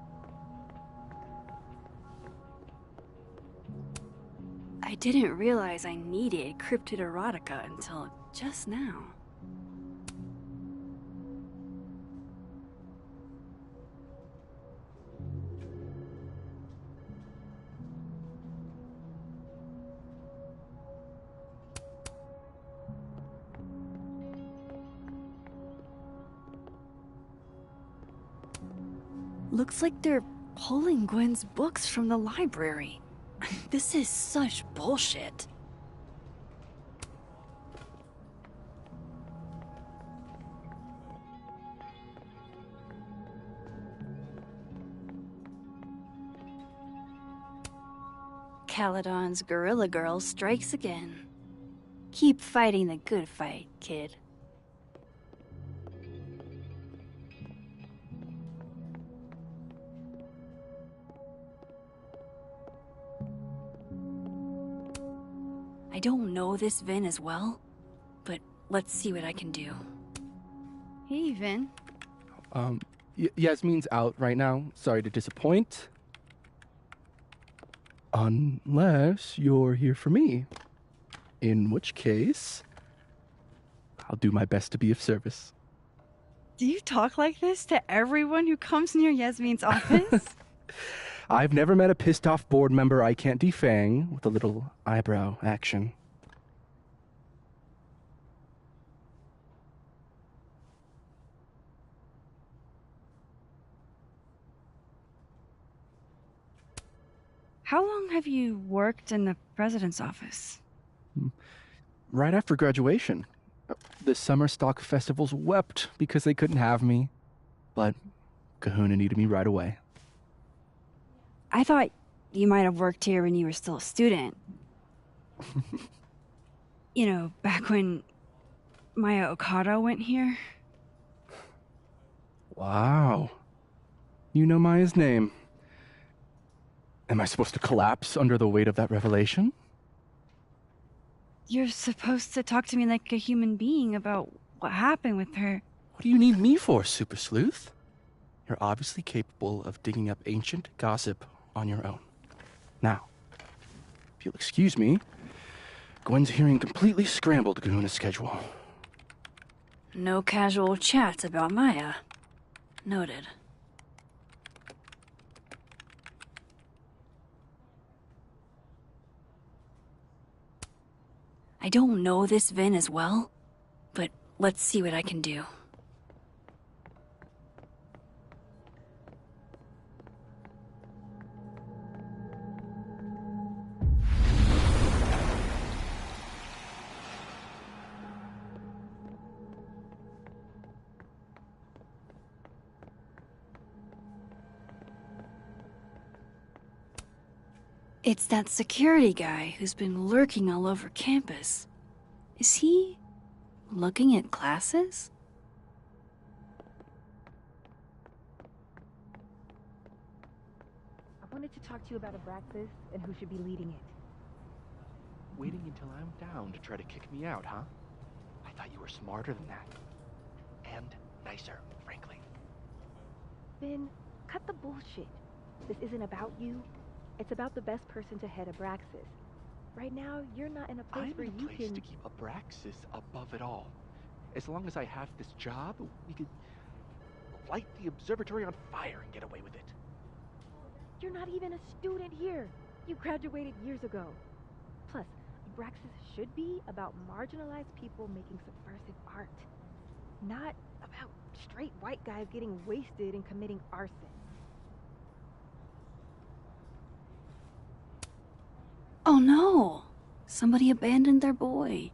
I didn't realize I needed cryptid erotica until just now. Looks like they're pulling Gwen's books from the library. This is such bullshit. Caledon's Gorilla Girl strikes again. Keep fighting the good fight, kid. I don't know this Vin as well, but let's see what I can do. Hey, Vin. Yasmin's out right now. Sorry to disappoint. Unless you're here for me. In which case, I'll do my best to be of service. Do you talk like this to everyone who comes near Yasmin's office? I've never met a pissed off board member I can't defang with a little eyebrow action. How long have you worked in the president's office? Right after graduation. The summer stock festivals wept because they couldn't have me. But Kahuna needed me right away. I thought you might have worked here when you were still a student. You know, back when Maya Okada went here. Wow. You know Maya's name. Am I supposed to collapse under the weight of that revelation? You're supposed to talk to me like a human being about what happened with her. What do you need me for, Super Sleuth? You're obviously capable of digging up ancient gossip on your own. Now, if you'll excuse me, Gwen's hearing completely scrambled Kahuna's schedule. No casual chats about Maya. Noted. I don't know this Vin as well, but let's see what I can do. It's that security guy who's been lurking all over campus. Is he looking at classes? I wanted to talk to you about Abraxas and who should be leading it. Waiting until I'm down to try to kick me out, huh? I thought you were smarter than that. And nicer, frankly. Finn, cut the bullshit. This isn't about you. It's about the best person to head Abraxas. Right now, you're not in a place where you can... to keep Abraxas above it all. As long as I have this job, we could light the observatory on fire and get away with it. You're not even a student here. You graduated years ago. Plus, Abraxas should be about marginalized people making subversive art. Not about straight white guys getting wasted and committing arson. Oh no! Somebody abandoned their boy.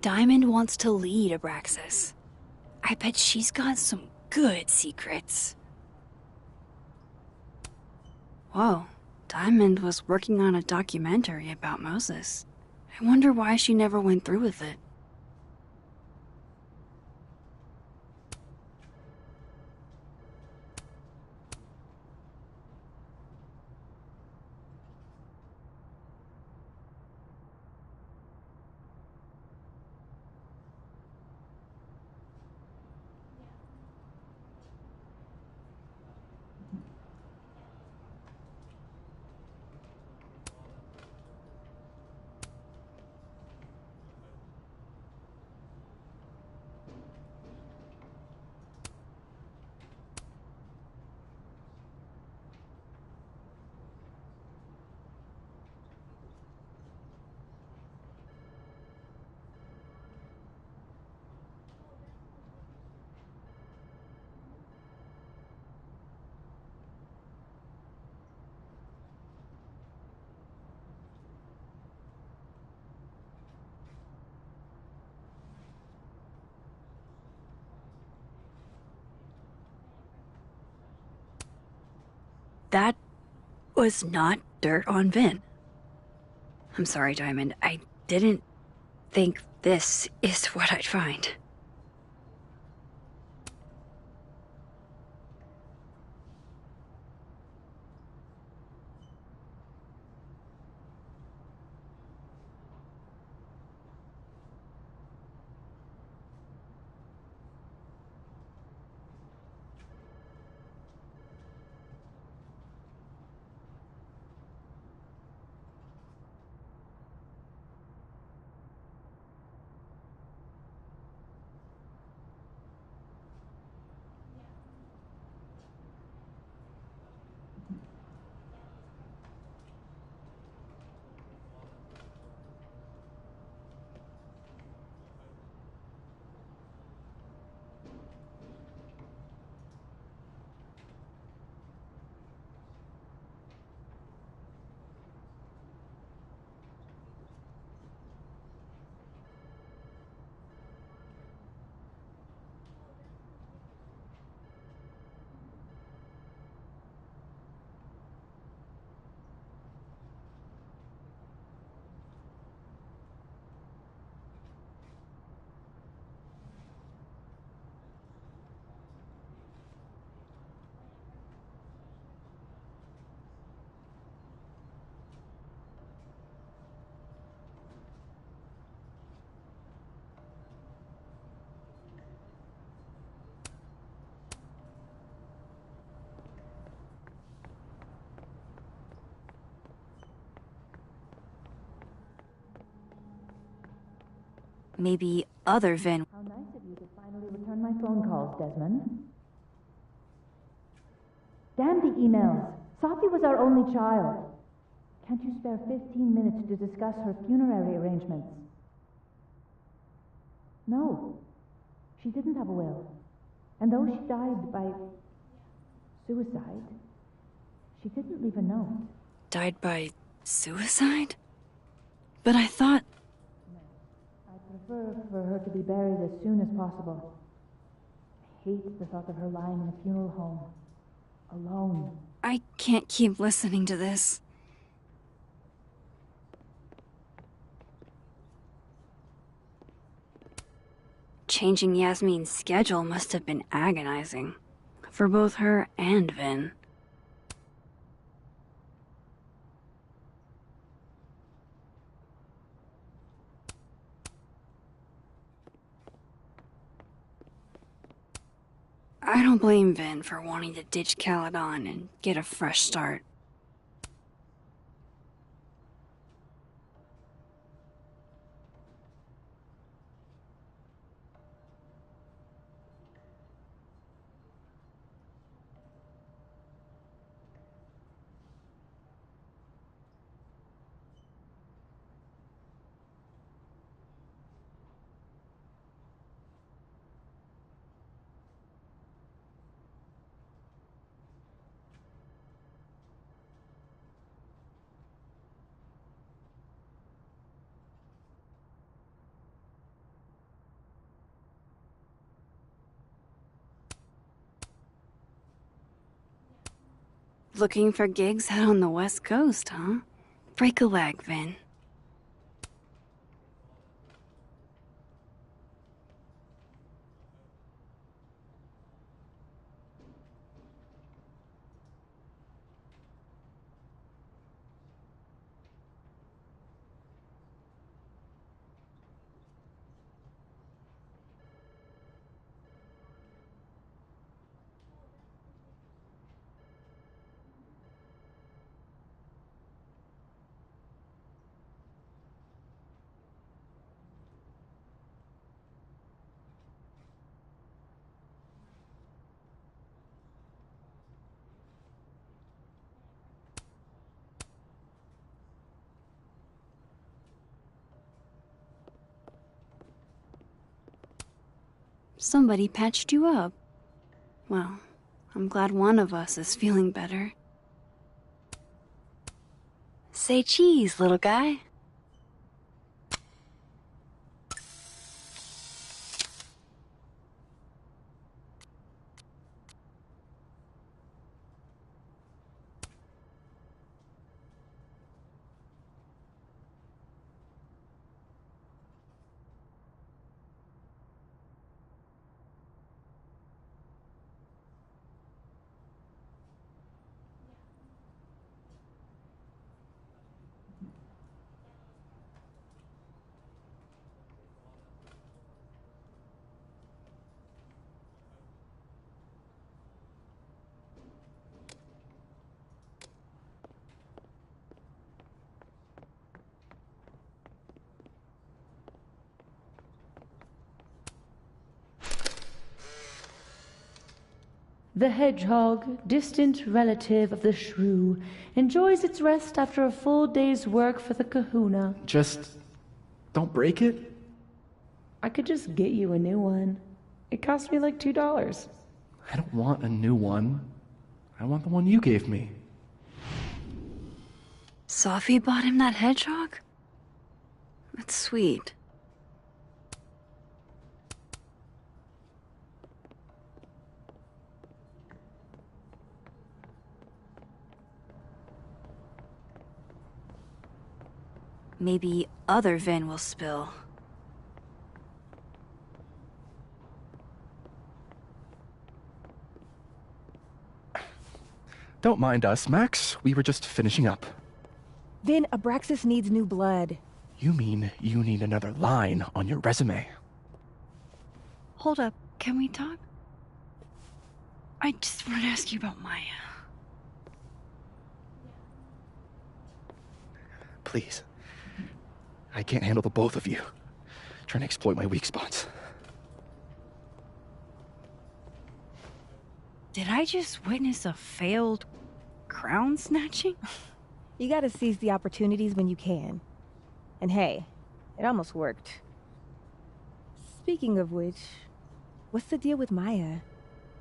Diamond wants to lead Abraxas. I bet she's got some good secrets. Whoa, Diamond was working on a documentary about Moses. I wonder why she never went through with it. that was not dirt on Vin. I'm sorry, Diamond. I didn't think this is what I'd find. Maybe other Vin. How nice of you to finally return my phone calls, Desmond. Damn the emails. Sophie was our only child. Can't you spare 15 minutes to discuss her funerary arrangements? No. She didn't have a will. And though she died by suicide, she didn't leave a note. Died by suicide? But I thought... I prefer for her to be buried as soon as possible. I hate the thought of her lying in a funeral home, alone. I can't keep listening to this. Changing Yasmin's schedule must have been agonizing. For both her and Vin. I don't blame Vin for wanting to ditch Caledon and get a fresh start. Looking for gigs out on the West Coast, huh? Break a leg, Vin. Somebody patched you up. Well, I'm glad one of us is feeling better. Say cheese, little guy. The hedgehog, distant relative of the shrew, enjoys its rest after a full day's work for the kahuna. Just don't break it? I could just get you a new one. It cost me like $2. I don't want a new one. I want the one you gave me. Sophie bought him that hedgehog? That's sweet. Maybe other Vin will spill. Don't mind us, Max. We were just finishing up. Vin, Abraxas needs new blood. You mean you need another line on your resume? Hold up, can we talk? I just want to ask you about Maya. Please. I can't handle the both of you. Trying to exploit my weak spots. Did I just witness a failed crown snatching? You gotta seize the opportunities when you can. And hey, it almost worked. Speaking of which, what's the deal with Maya?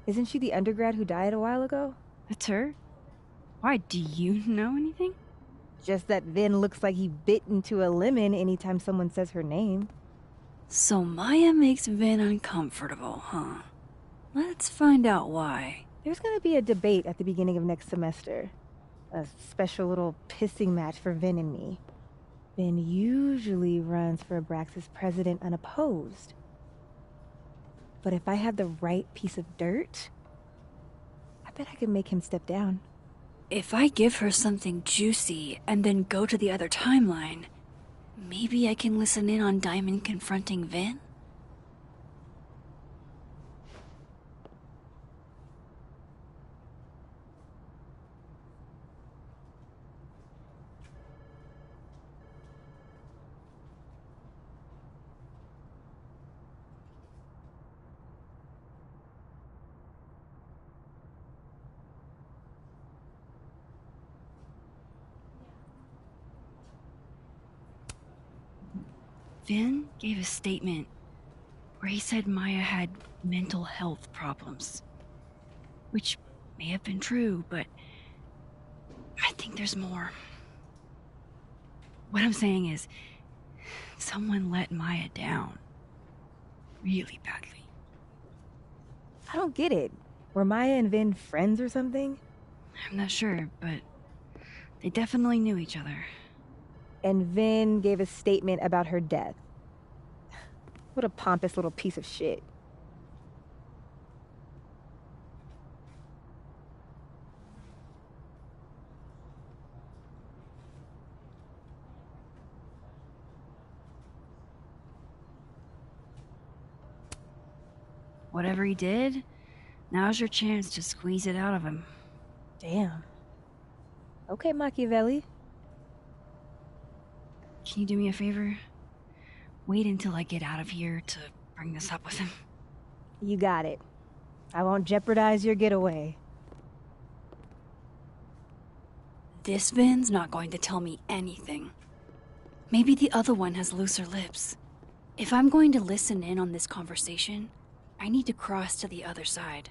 Isn't she the undergrad who died a while ago? That's her? Why, do you know anything? Just that Vin looks like he bit into a lemon anytime someone says her name. So Maya makes Vin uncomfortable, huh? Let's find out why. There's gonna be a debate at the beginning of next semester. A special little pissing match for Vin and me. Vin usually runs for Abraxas president unopposed. But if I had the right piece of dirt, I bet I could make him step down. If I give her something juicy and then go to the other timeline, maybe I can listen in on Diamond confronting Vin? Vin gave a statement where he said Maya had mental health problems. Which may have been true, but I think there's more. What I'm saying is, someone let Maya down. Really badly. I don't get it. Were Maya and Vin friends or something? I'm not sure, but they definitely knew each other. And Vin gave a statement about her death. What a pompous little piece of shit. Whatever he did, now's your chance to squeeze it out of him. Damn. Okay, Machiavelli. Can you do me a favor? Wait until I get out of here to bring this up with him. You got it. I won't jeopardize your getaway. This Vin's not going to tell me anything. Maybe the other one has looser lips. If I'm going to listen in on this conversation, I need to cross to the other side.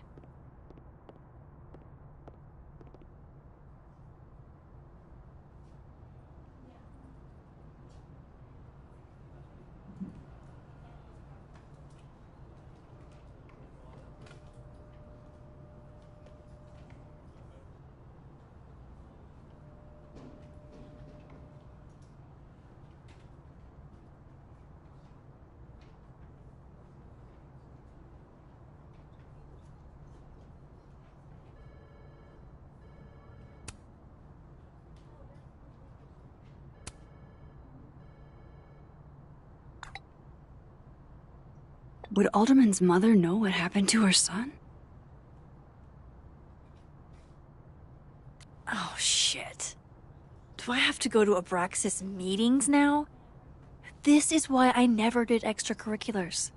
Would Alderman's mother know what happened to her son? Oh, shit. Do I have to go to Abraxas meetings now? This is why I never did extracurriculars.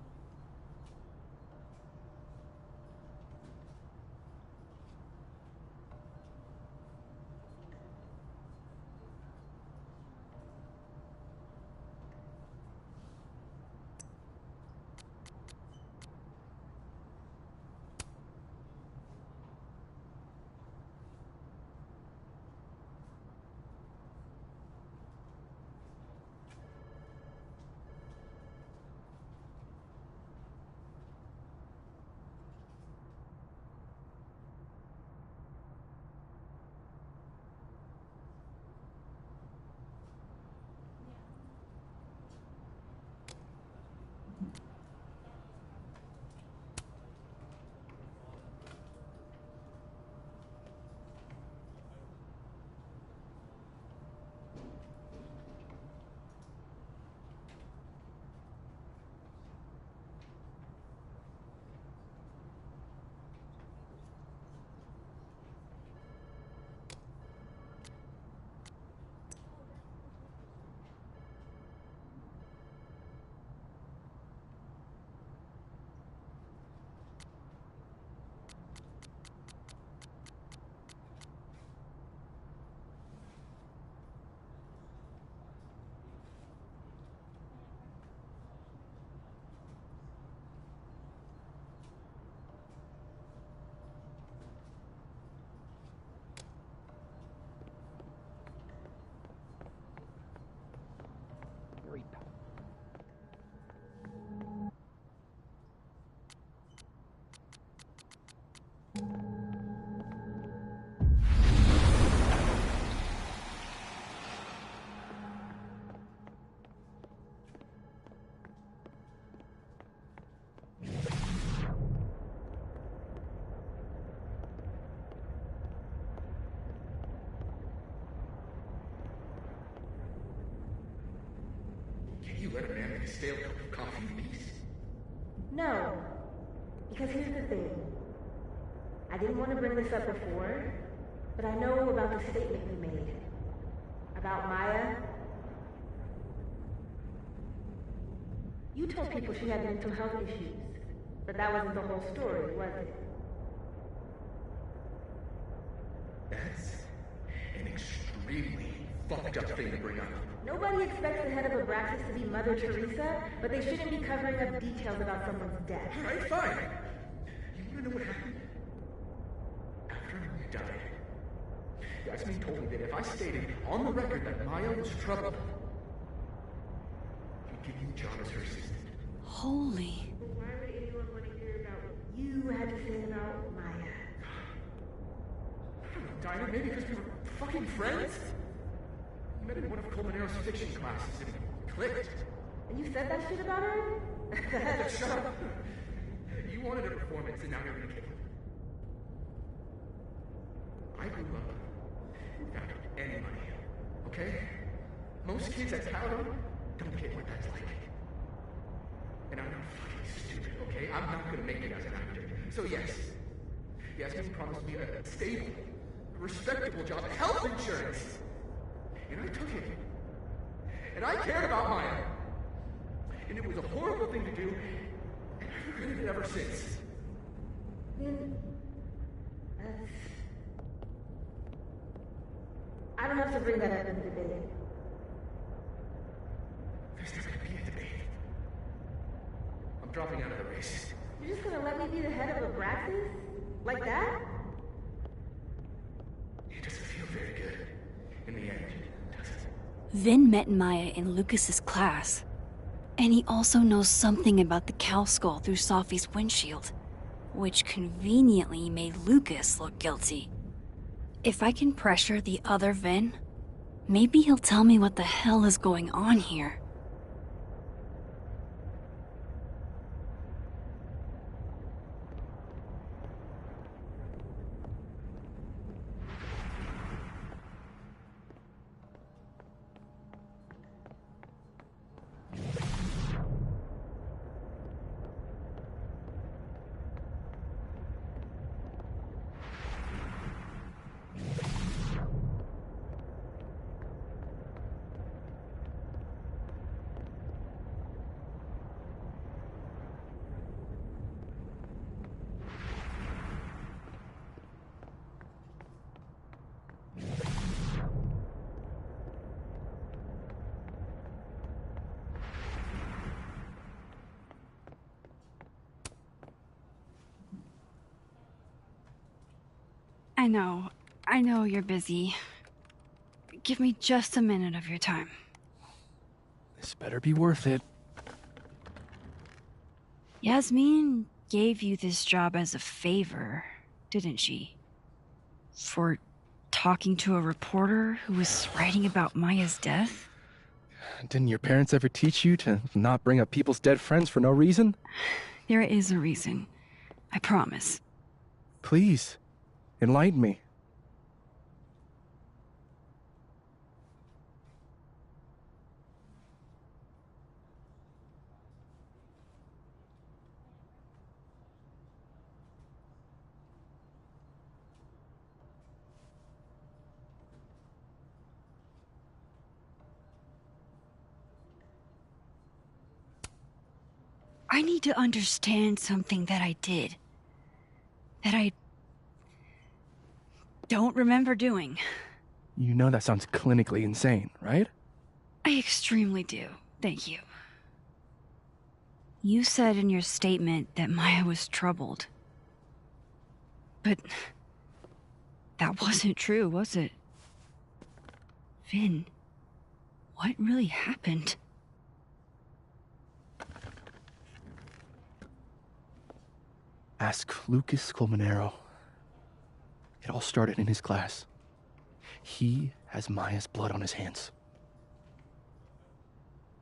You let a man make a stale cup of coffee in peace? No. Because here's the thing. I didn't want to bring this up before, but I know about the statement you made. About Maya. You told people she had mental health issues, but that wasn't the whole story, was it? That's an extremely fucked up thing to bring up. Nobody expects the head of Abraxas to be Mother Teresa, but they shouldn't be covering up details about someone's death. Alright, fine. You wanna know what happened? After Maya died, Yasmin told me that if I stated on the record that Maya was troubled, he'd give me a job as her assistant. Holy. But why would anyone want to hear about what you had to say about Maya? I don't know, Dinah, maybe because we were fucking friends? We met in one of Colmenaro's fiction classes and we clicked. And you said that shit about her? Shut up. You wanted a performance and now you're gonna kill it. I grew up without any money, okay? Most kids at Paladon don't get what that's like. And I'm not fucking stupid, okay? I'm not gonna make it as an actor. So yes, Yasmin promised me a stable, respectable job, health insurance. And I took it. And I cared about Maya. And it was a horrible thing to do, and I've regretted it ever since. Then, I don't have to bring that up in the debate. There's not gonna be a debate. I'm dropping out of the race. You're just gonna let me be the head of Abraxas? Like that? It doesn't feel very good in the end, does it? Vin met Maya in Lucas's class. And he also knows something about the cow skull through Sophie's windshield, which conveniently made Lucas look guilty. If I can pressure the other Vin, maybe he'll tell me what the hell is going on here. I know you're busy. Give me just a minute of your time. This better be worth it. Yasmin gave you this job as a favor, didn't she? For talking to a reporter who was writing about Maya's death? Didn't your parents ever teach you to not bring up people's dead friends for no reason? There is a reason. I promise. Please, enlighten me. I need to understand something that I did. That I don't remember doing. You know that sounds clinically insane, right? I extremely do. Thank you. You said in your statement that Maya was troubled. But that wasn't true, was it? Vin, what really happened? Ask Lucas Colmenero. It all started in his class. He has Maya's blood on his hands.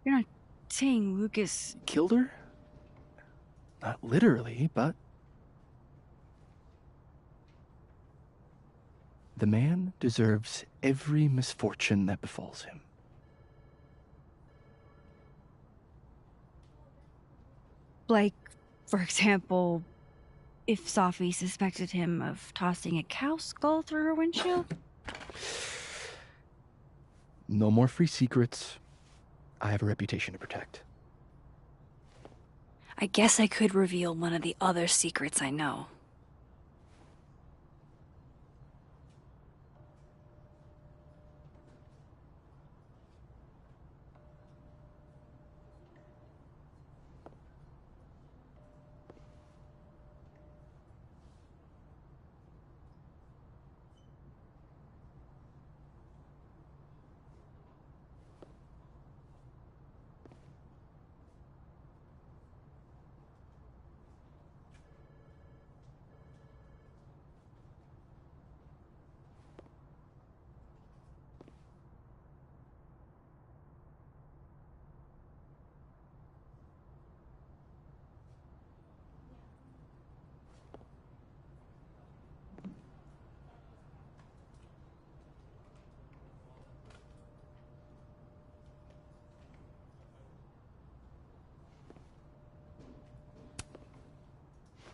You're not saying Lucas killed her? Not literally, but... The man deserves every misfortune that befalls him. Like, for example, if Sophie suspected him of tossing a cow skull through her windshield? No more free secrets. I have a reputation to protect. I guess I could reveal one of the other secrets I know.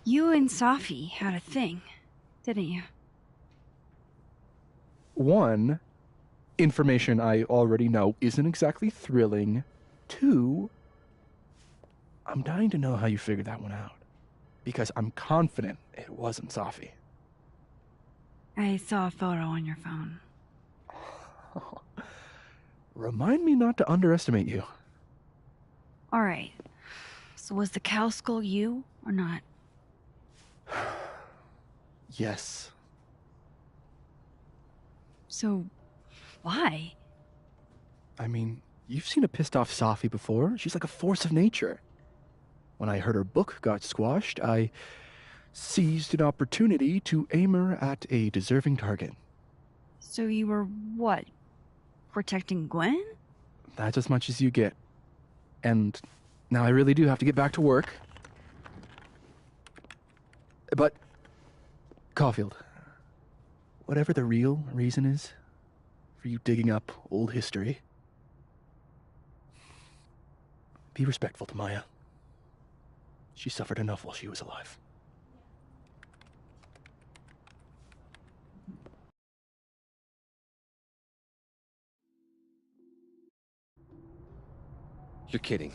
You and Sophie had a thing, didn't you? One, information I already know isn't exactly thrilling. Two, I'm dying to know how you figured that one out. Because I'm confident it wasn't Sophie. I saw a photo on your phone. Remind me not to underestimate you. Alright. So was the cow skull you, or not? Yes. So, why? I mean, you've seen a pissed off Sophie before. She's like a force of nature. When I heard her book got squashed, I seized an opportunity to aim her at a deserving target. So you were, what, protecting Gwen? That's as much as you get. And now I really do have to get back to work. But, Caulfield, whatever the real reason is for you digging up old history, be respectful to Maya. She suffered enough while she was alive. You're kidding.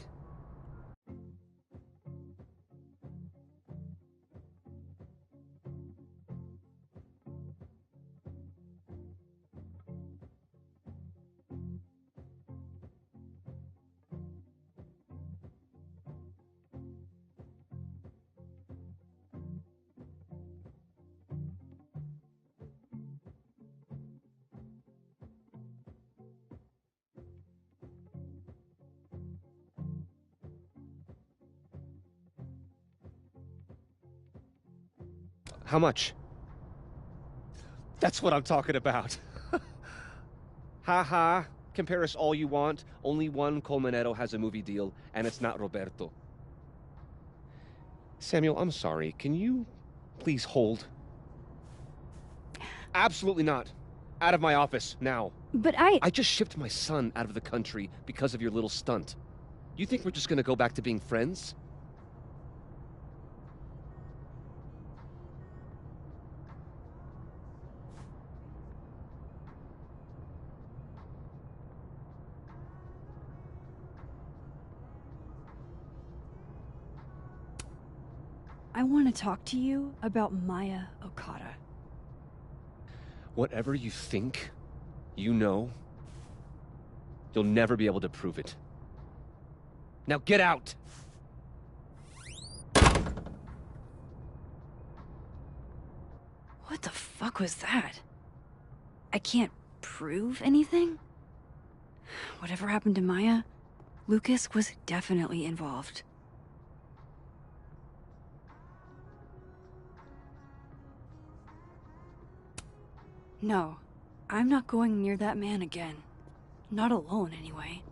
How much? That's what I'm talking about. Ha ha. Compare us all you want. Only one Colmenero has a movie deal, and it's not Roberto. Samuel, I'm sorry. Can you please hold? Absolutely not. Out of my office, now. But I just shipped my son out of the country because of your little stunt. You think we're just gonna go back to being friends? I want to talk to you about Maya Okada. Whatever you think, you know, you'll never be able to prove it. Now get out! What the fuck was that? I can't prove anything? Whatever happened to Maya, Lucas was definitely involved. No, I'm not going near that man again. Not alone, anyway.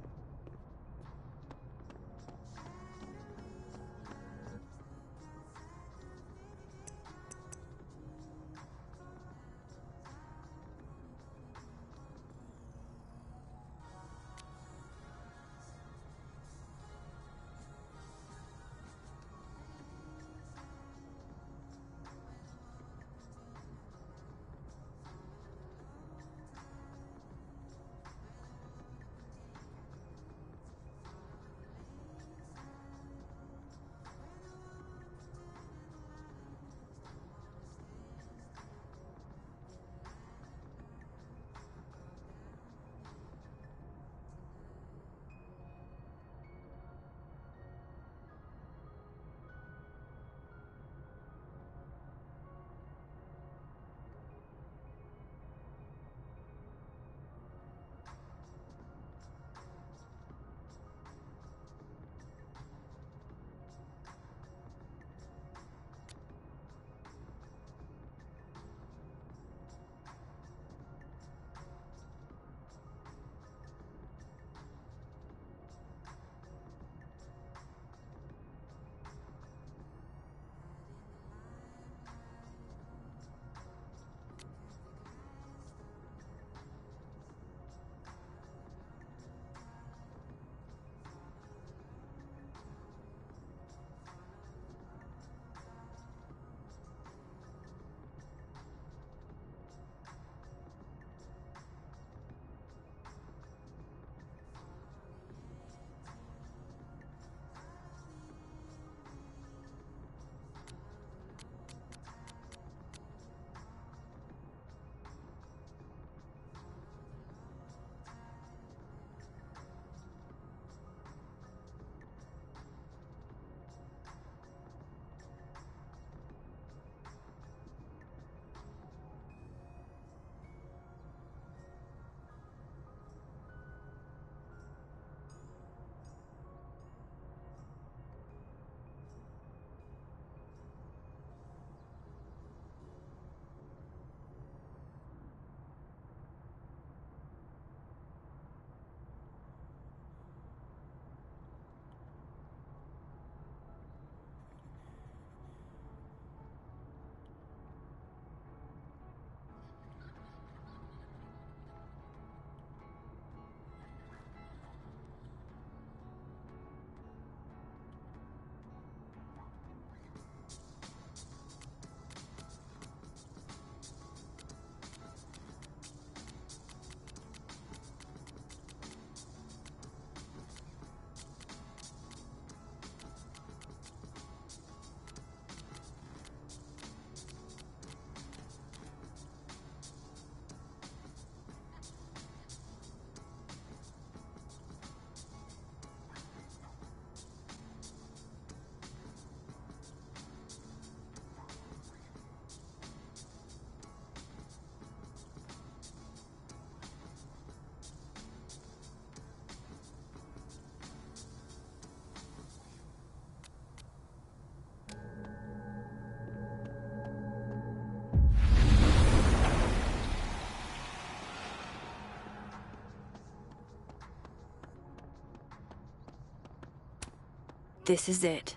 This is it.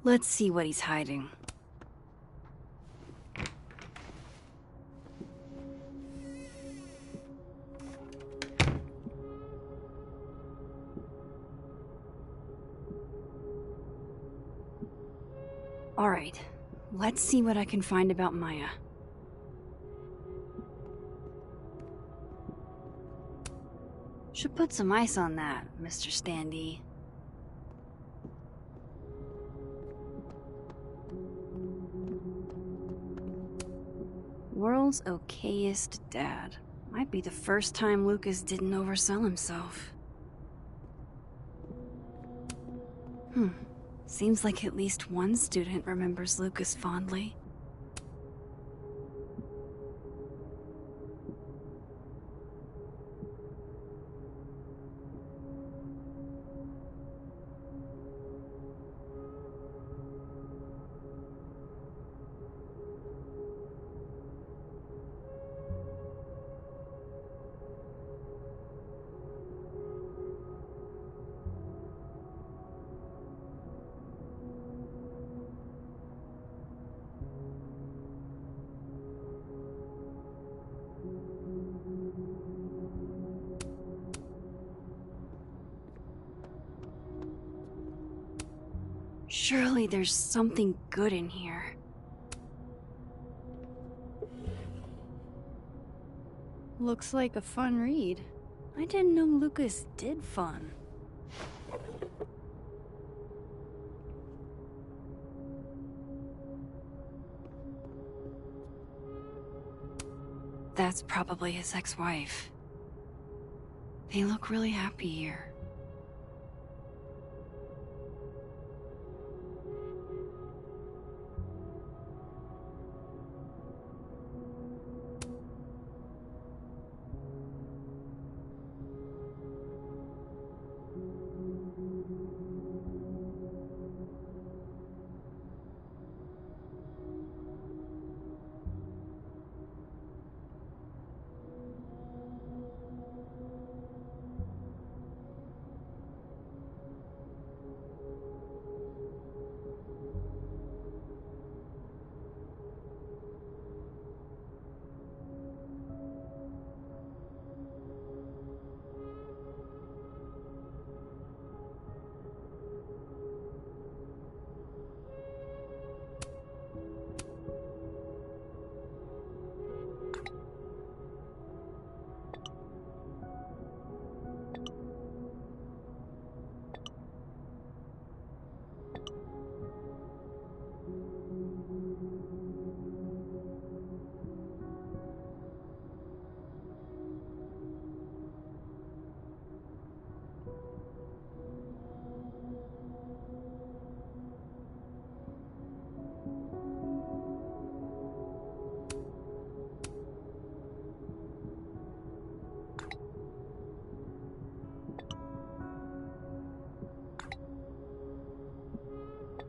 Let's see what he's hiding. All right, let's see what I can find about Maya. Should put some ice on that, Mr. Standee. World's okayest dad. Might be the first time Lucas didn't oversell himself. Seems like at least one student remembers Lucas fondly. Surely there's something good in here. Looks like a fun read. I didn't know Lucas did fun. That's probably his ex-wife. They look really happy here.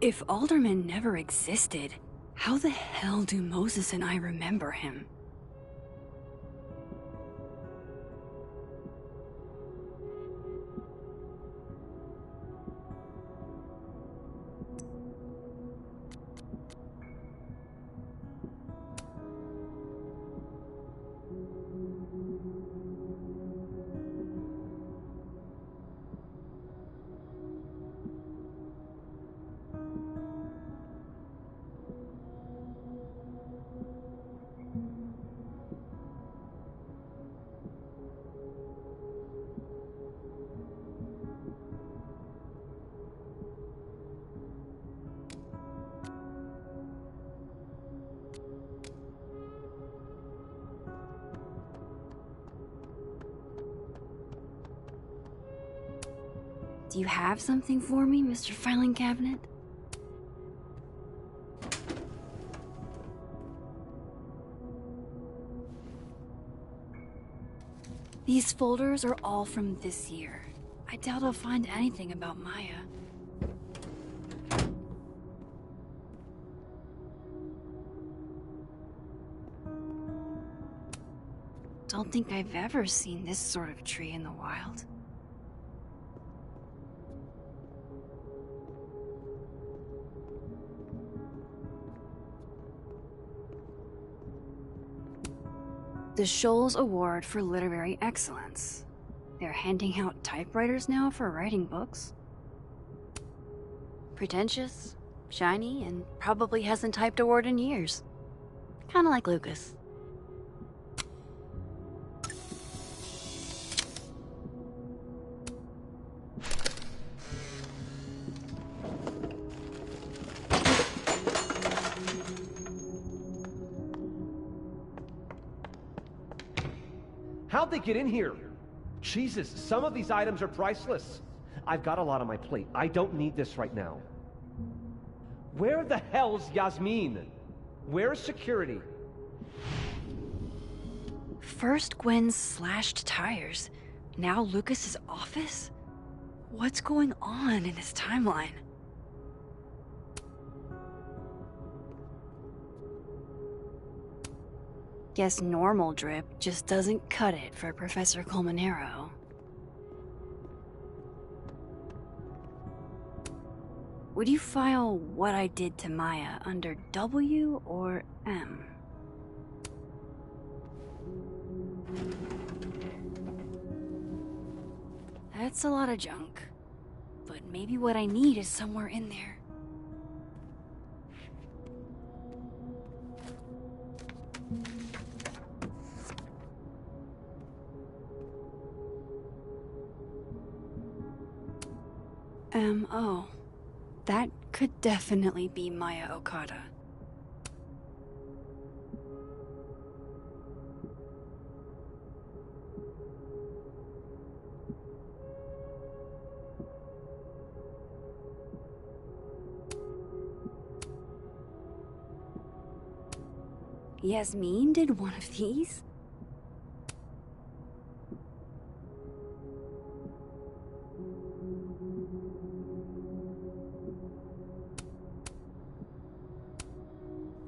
If Alderman never existed, how the hell do Moses and I remember him? Do you have something for me, Mr. Filing Cabinet? These folders are all from this year. I doubt I'll find anything about Maya. Don't think I've ever seen this sort of tree in the wild. The Scholes Award for Literary Excellence. They're handing out typewriters now for writing books. Pretentious, shiny, and probably hasn't typed a word in years. Kinda like Lucas. How'd they get in here? Jesus, some of these items are priceless. I've got a lot on my plate. I don't need this right now. Where the hell's Yasmin? Where's security? First Gwen's slashed tires, now Lucas's office? What's going on in this timeline? Guess normal drip just doesn't cut it for Professor Colmenero. Would you file what I did to Maya under W or M? That's a lot of junk, but maybe what I need is somewhere in there. M.O. That could definitely be Maya Okada. Yasmin did one of these?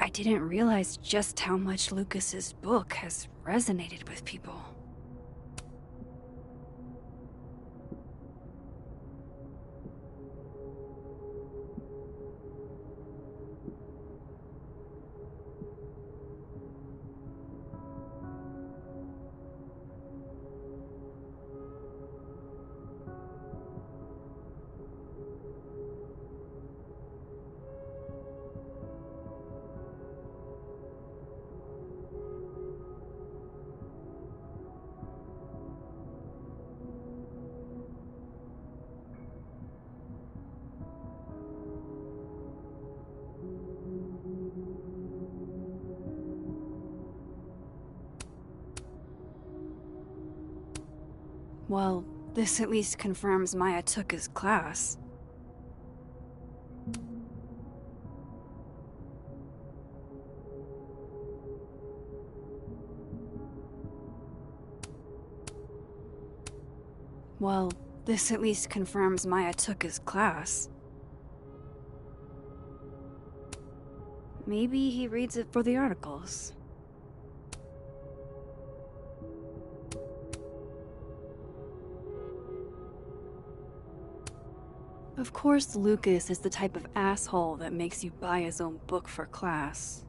I didn't realize just how much Lucas's book has resonated with people. Well, this at least confirms Maya took his class. Well, this at least confirms Maya took his class. Maybe he reads it for the articles. Of course, Lucas is the type of asshole that makes you buy his own book for class.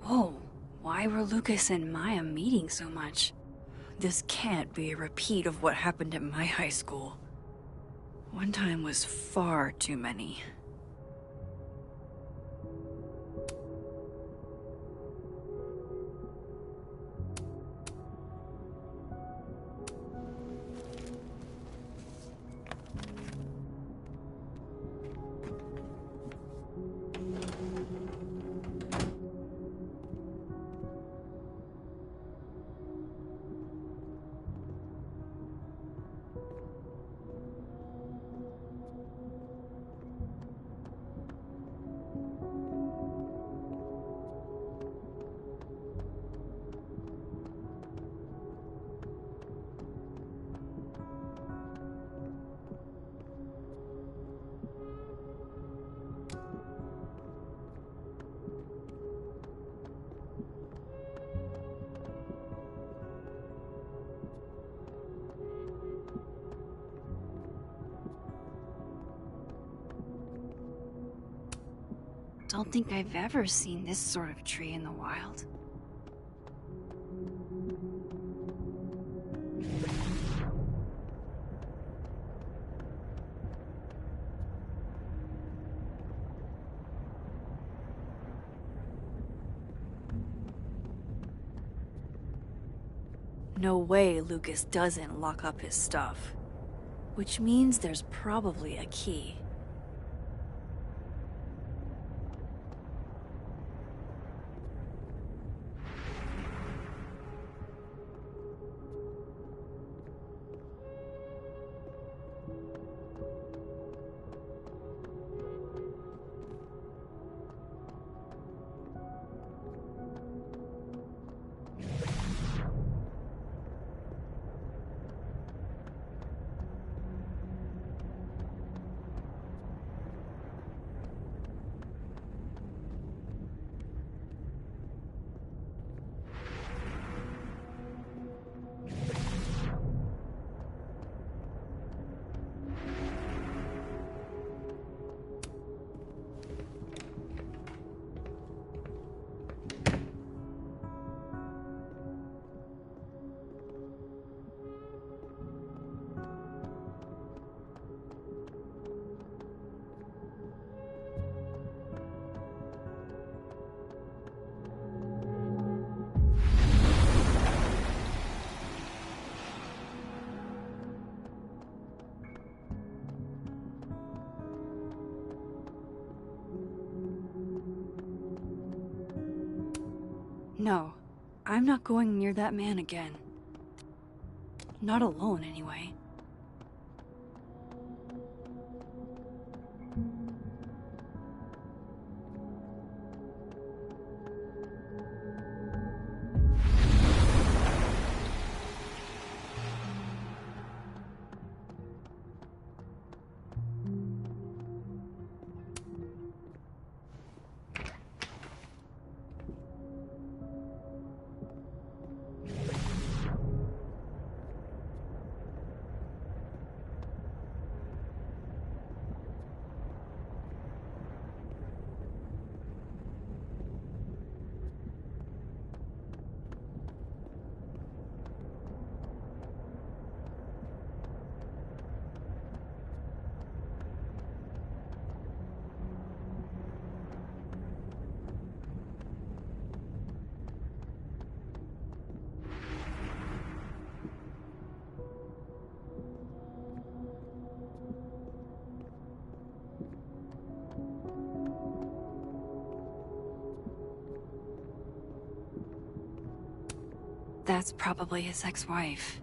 Whoa, why were Lucas and Maya meeting so much? This can't be a repeat of what happened at my high school. One time was far too many. Don't think I've ever seen this sort of tree in the wild. No way Lucas doesn't lock up his stuff. Which means there's probably a key. No, I'm not going near that man again. Not alone, anyway. That's probably his ex-wife.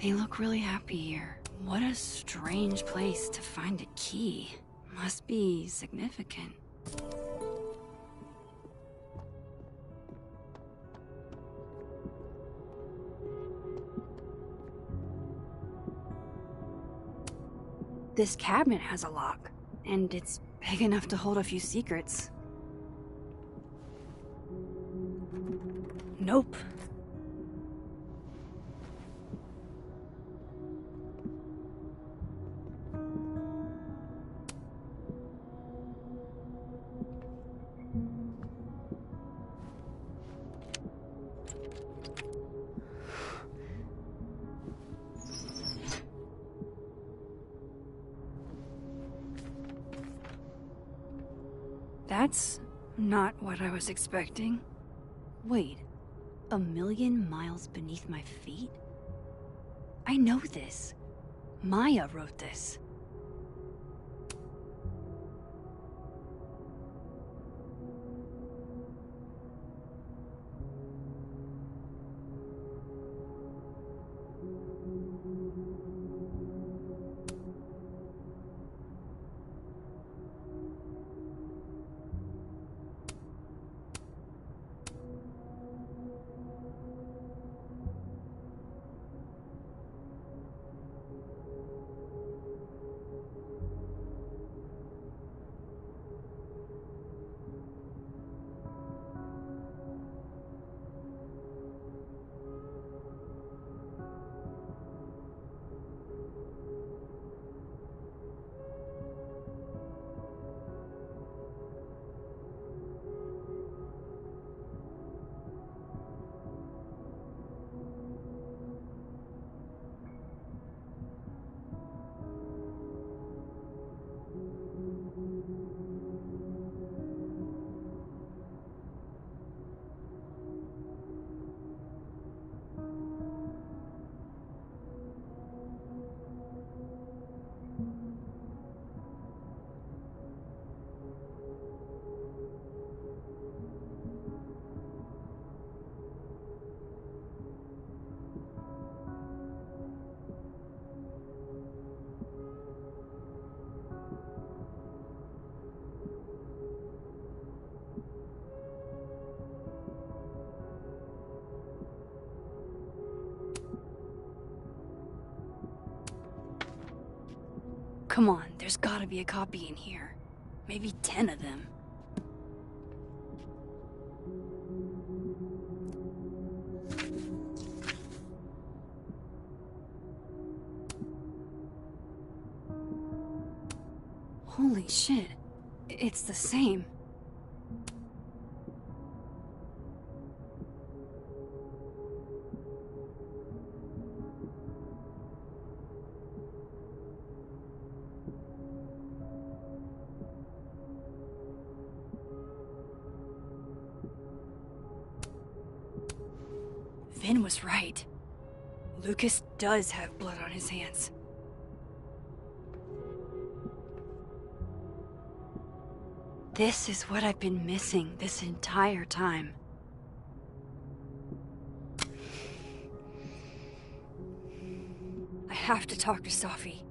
They look really happy here. What a strange place to find a key. Must be significant. This cabinet has a lock, and it's big enough to hold a few secrets. Nope. That's not what I was expecting. Wait, 1,000,000 miles beneath my feet? I know this. Maya wrote this. come on, there's gotta be a copy in here. Maybe 10 of them. Holy shit. It's the same. Vin was right. Lucas does have blood on his hands. This is what I've been missing this entire time. I have to talk to Sophie.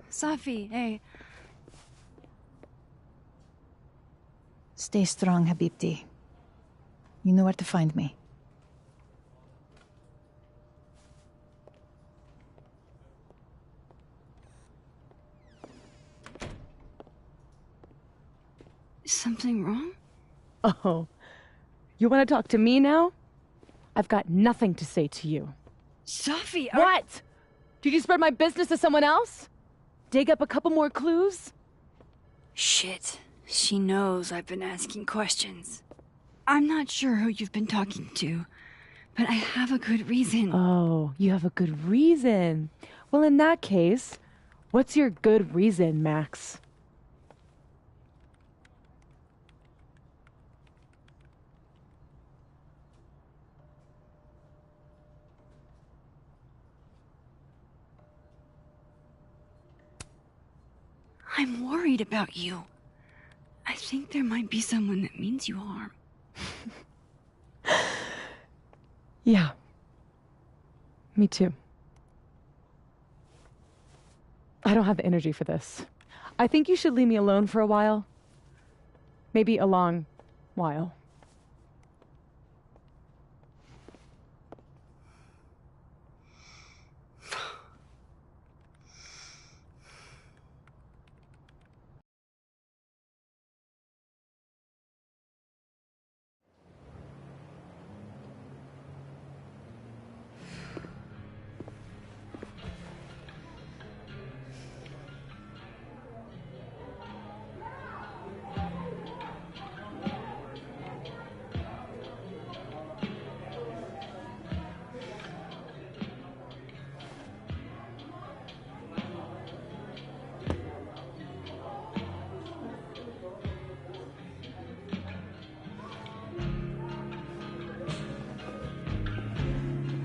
Sophie, hey. Stay strong, Habibti. You know where to find me. Something wrong? Oh, you want to talk to me now? I've got nothing to say to you. Sophie, What? Did you spread my business to someone else? Dig up a couple more clues? Shit. She knows I've been asking questions. I'm not sure who you've been talking to, but I have a good reason. Oh, you have a good reason. Well, in that case, what's your good reason, Max? I'm worried about you. I think there might be someone that means you harm. Yeah. Me too. I don't have the energy for this. I think you should leave me alone for a while. Maybe a long while.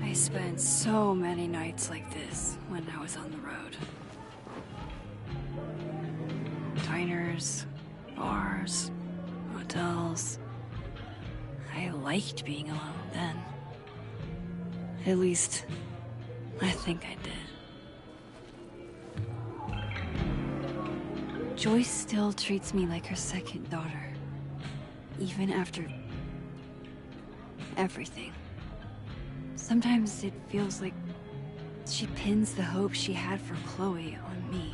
I spent so many nights like this when I was on the road. Diners, bars, hotels. I liked being alone then. At least, I think I did. Joyce still treats me like her second daughter. Even after everything. Sometimes it feels like she pins the hope she had for Chloe on me.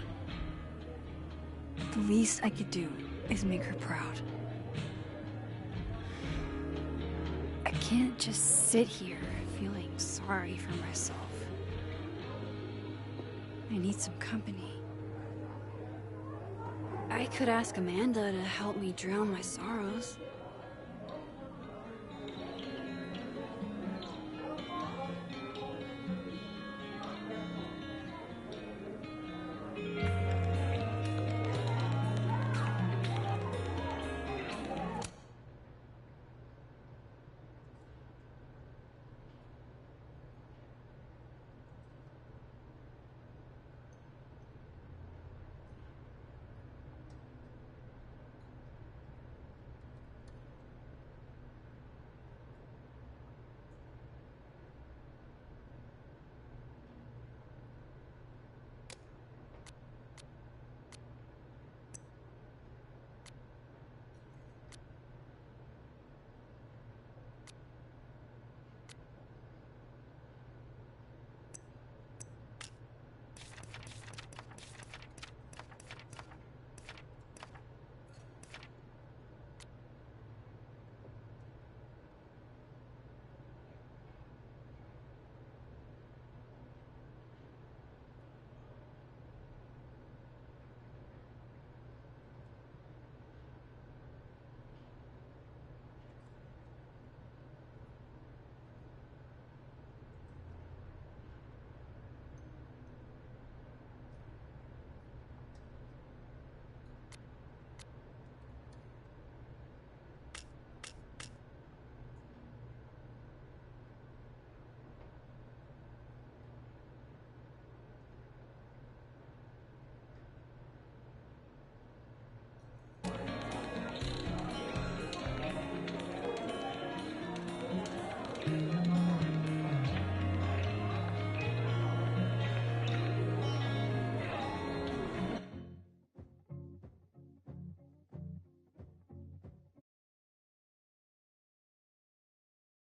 The least I could do is make her proud. I can't just sit here feeling sorry for myself. I need some company. I could ask Amanda to help me drown my sorrows.